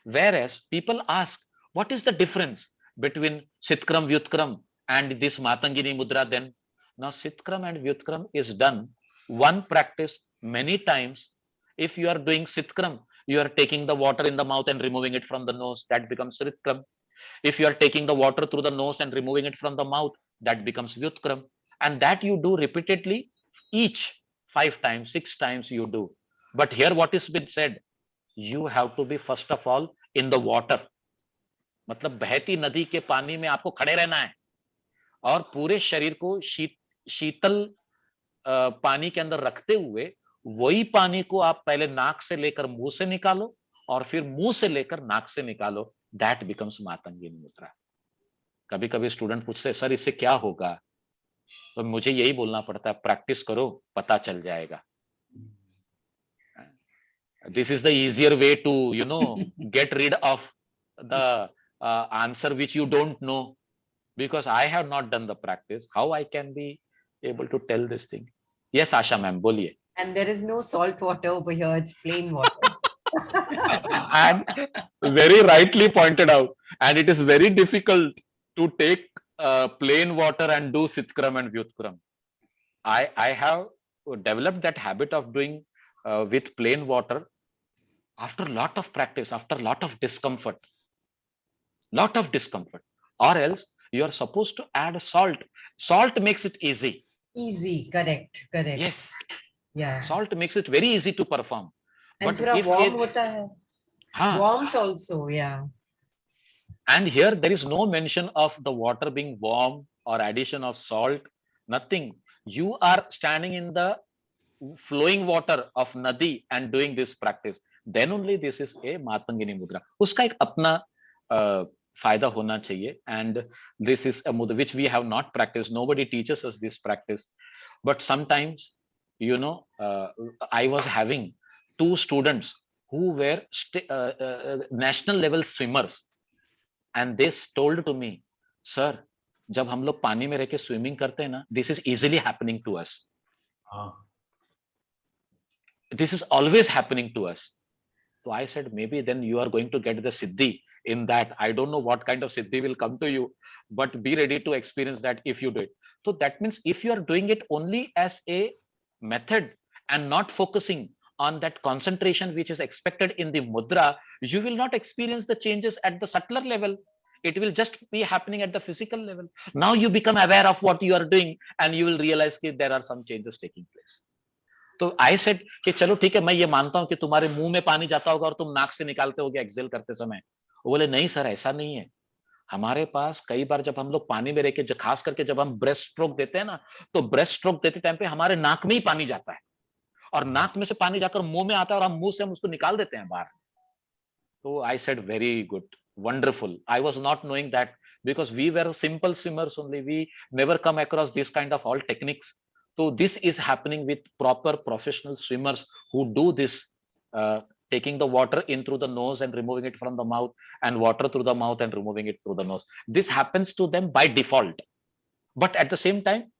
Whereas people ask, what is the difference between Sitkram, Vyutkram and this Matangini Mudra then? Now Sitkram and Vyutkram is done one practice many times. If you are doing Sitkram, you are taking the water in the mouth and removing it from the nose, that becomes Sitkram. If you are taking the water through the nose and removing it from the mouth, that becomes Vyutkram. And that you do repeatedly, each 5 times, 6 times you do. But here what is been said, you have to be first of all in the water. मतलब बहती नदी के पानी में आपको खड़े रहना है और पूरे शरीर को शीतल पानी के अंदर रखते हुए वही पानी को आप पहले नाक से लेकर मुंह से निकालो और फिर मुंह से लेकर नाक से निकालो. दैट बिकम्स मातंगिनी मुद्रा. कभी कभी स्टूडेंट पूछते हैं, सर इससे क्या होगा? तो मुझे यही बोलना पड़ता है, प्रैक्टिस करो, पता चल जाएगा. This is the easier way to get rid of the answer which you don't know, because I have not done the practice. How I can be able to tell this thing? Yes, Asha ma'am, boliye. And there is no salt water over here, it's plain water. And very rightly pointed out, and it is very difficult to take plain water and do Sitkram and Vyutkram. I have developed that habit of doing with plain water after a lot of practice, after a lot of discomfort, or else you are supposed to add salt. Salt makes it easy. Easy, correct, correct. Yes, Yeah. salt makes it very easy to perform. And But थोड़ा if warm ये, होता है. हाँ, Warmth also, yeah. and here there is no mention of the water being warm or addition of salt, nothing. You are standing in the flowing water of nadi and doing this practice. Then only this is a Matangini Mudra. उसका एक अपना फायदा होना चाहिए. And this is a mudra which we have not practiced. Nobody teaches us this practice. But sometimes, I was having two students who were national level swimmers, and they told to me, sir, जब हम लोग पानी में रह के swimming करते हैं ना, this is easily happening to us. This is always happening to us. So I said, maybe then you are going to get the siddhi in that. I don't know what kind of siddhi will come to you, but be ready to experience that if you do it. So that means if you are doing it only as a method and not focusing on that concentration which is expected in the mudra, you will not experience the changes at the subtler level. It will just be happening at the physical level. Now you become aware of what you are doing and you will realize that there are some changes taking place. तो I said कि चलो ठीक है, मैं ये मानता हूं कि तुम्हारे मुंह में पानी जाता होगा और तुम नाक से निकालते होगे एक्सेल करते समय. वो बोले नहीं सर, ऐसा नहीं है. हमारे पास कई बार जब हम लोग पानी में रह के, खास करके जब हम ब्रेस्ट स्ट्रोक देते हैं ना, तो ब्रेस्ट स्ट्रोक देते टाइम पे हमारे नाक में ही पानी जाता है और नाक में से पानी जाकर मुंह में आता है और हम मुंह से हम उसको निकाल देते हैं बाहर. तो I said very good, wonderful. I was not knowing that because we were simple swimmers only. We never come across this kind of all techniques. So this is happening with proper professional swimmers who do this, taking the water in through the nose and removing it from the mouth, and water through the mouth and removing it through the nose. This happens to them by default. But at the same time,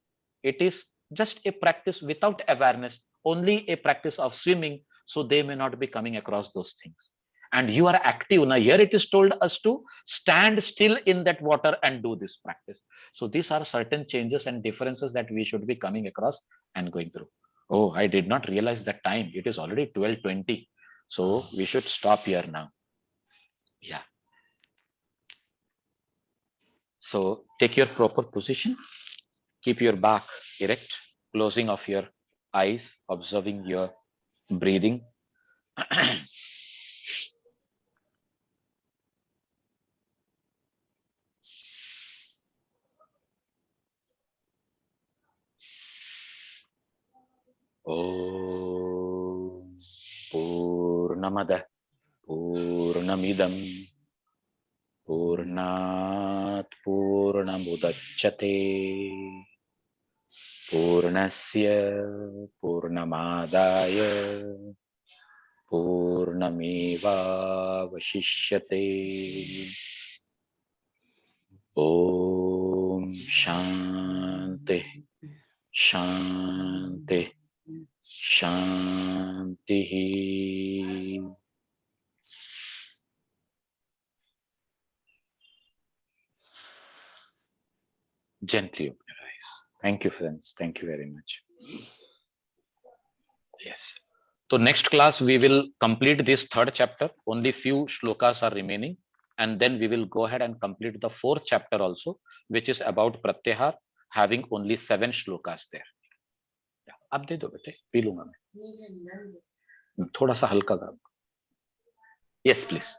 it is just a practice without awareness, only a practice of swimming. So they may not be coming across those things. And you are active. Now here it is told us to stand still in that water and do this practice. So these are certain changes and differences that we should be coming across and going through. Oh, I did not realize that time. It is already 12:20. So we should stop here now. Yeah. So take your proper position. Keep your back erect, closing of your eyes, observing your breathing. Om Purnamada Purnamidam Purnat Purnamudachyate Purnasya Purnamadaya Purnameva Vashishyate. Om Shanti Shanti Shanti. Gently open your eyes. Thank you, friends. Thank you very much. Yes. So next class, we will complete this third chapter. Only few shlokas are remaining. And then we will go ahead and complete the fourth chapter also, which is about Pratyahar, having only 7 shlokas there. अब दे दो बेटे, P लूंगा मैं. थोड़ा सा हल्का गर्म. Yes, please.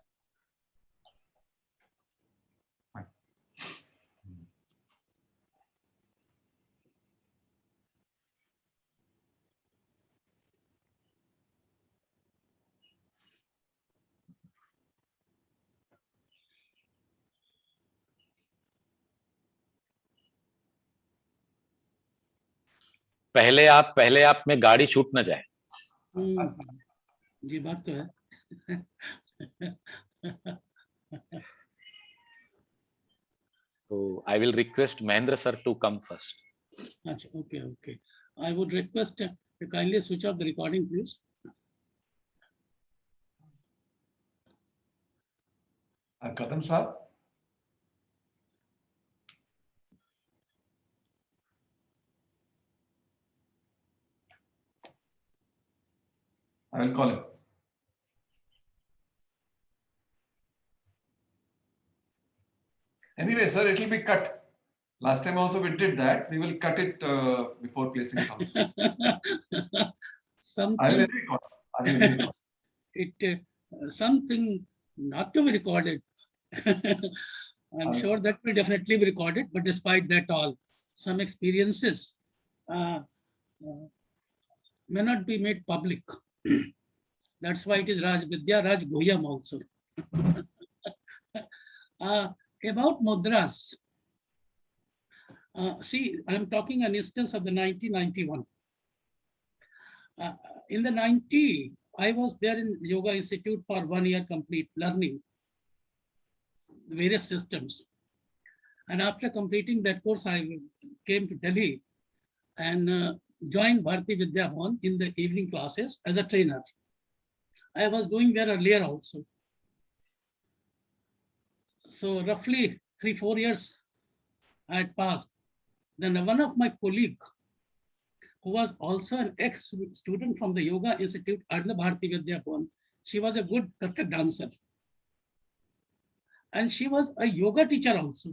पहले आप में गाड़ी छूट न जाए. ये बात तो है. So I will request Mahendra sir to come first. Okay. I would request you kindly switch off the recording, please. Kadam sir. I will call him. Anyway, sir, it will be cut. Last time also we did that. We will cut it before placing it also. I will Something, record. I will record. something not to be recorded. I'm sure that will definitely be recorded, but despite that all, some experiences may not be made public. That's why it is Raj Vidya, Raj Guhyam also. About mudras, see, I'm talking an instance of the 1991. In the 90, I was there in Yoga Institute for 1 year complete learning various systems. And after completing that course, I came to Delhi and joined Bharati Vidya Bhavan in the evening classes as a trainer. I was doing there earlier also. So roughly 3-4 years had passed. Then one of my colleague, who was also an ex-student from the Yoga Institute at the Bharati Vidya Bhavan, she was a good Kathak dancer. And she was a yoga teacher also.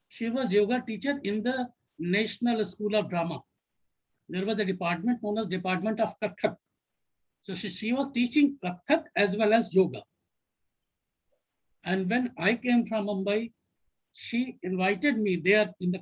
She was yoga teacher in the National School of Drama. There was a department known as Department of Kathak. So she was teaching Kathak as well as yoga. And when I came from Mumbai, she invited me there in the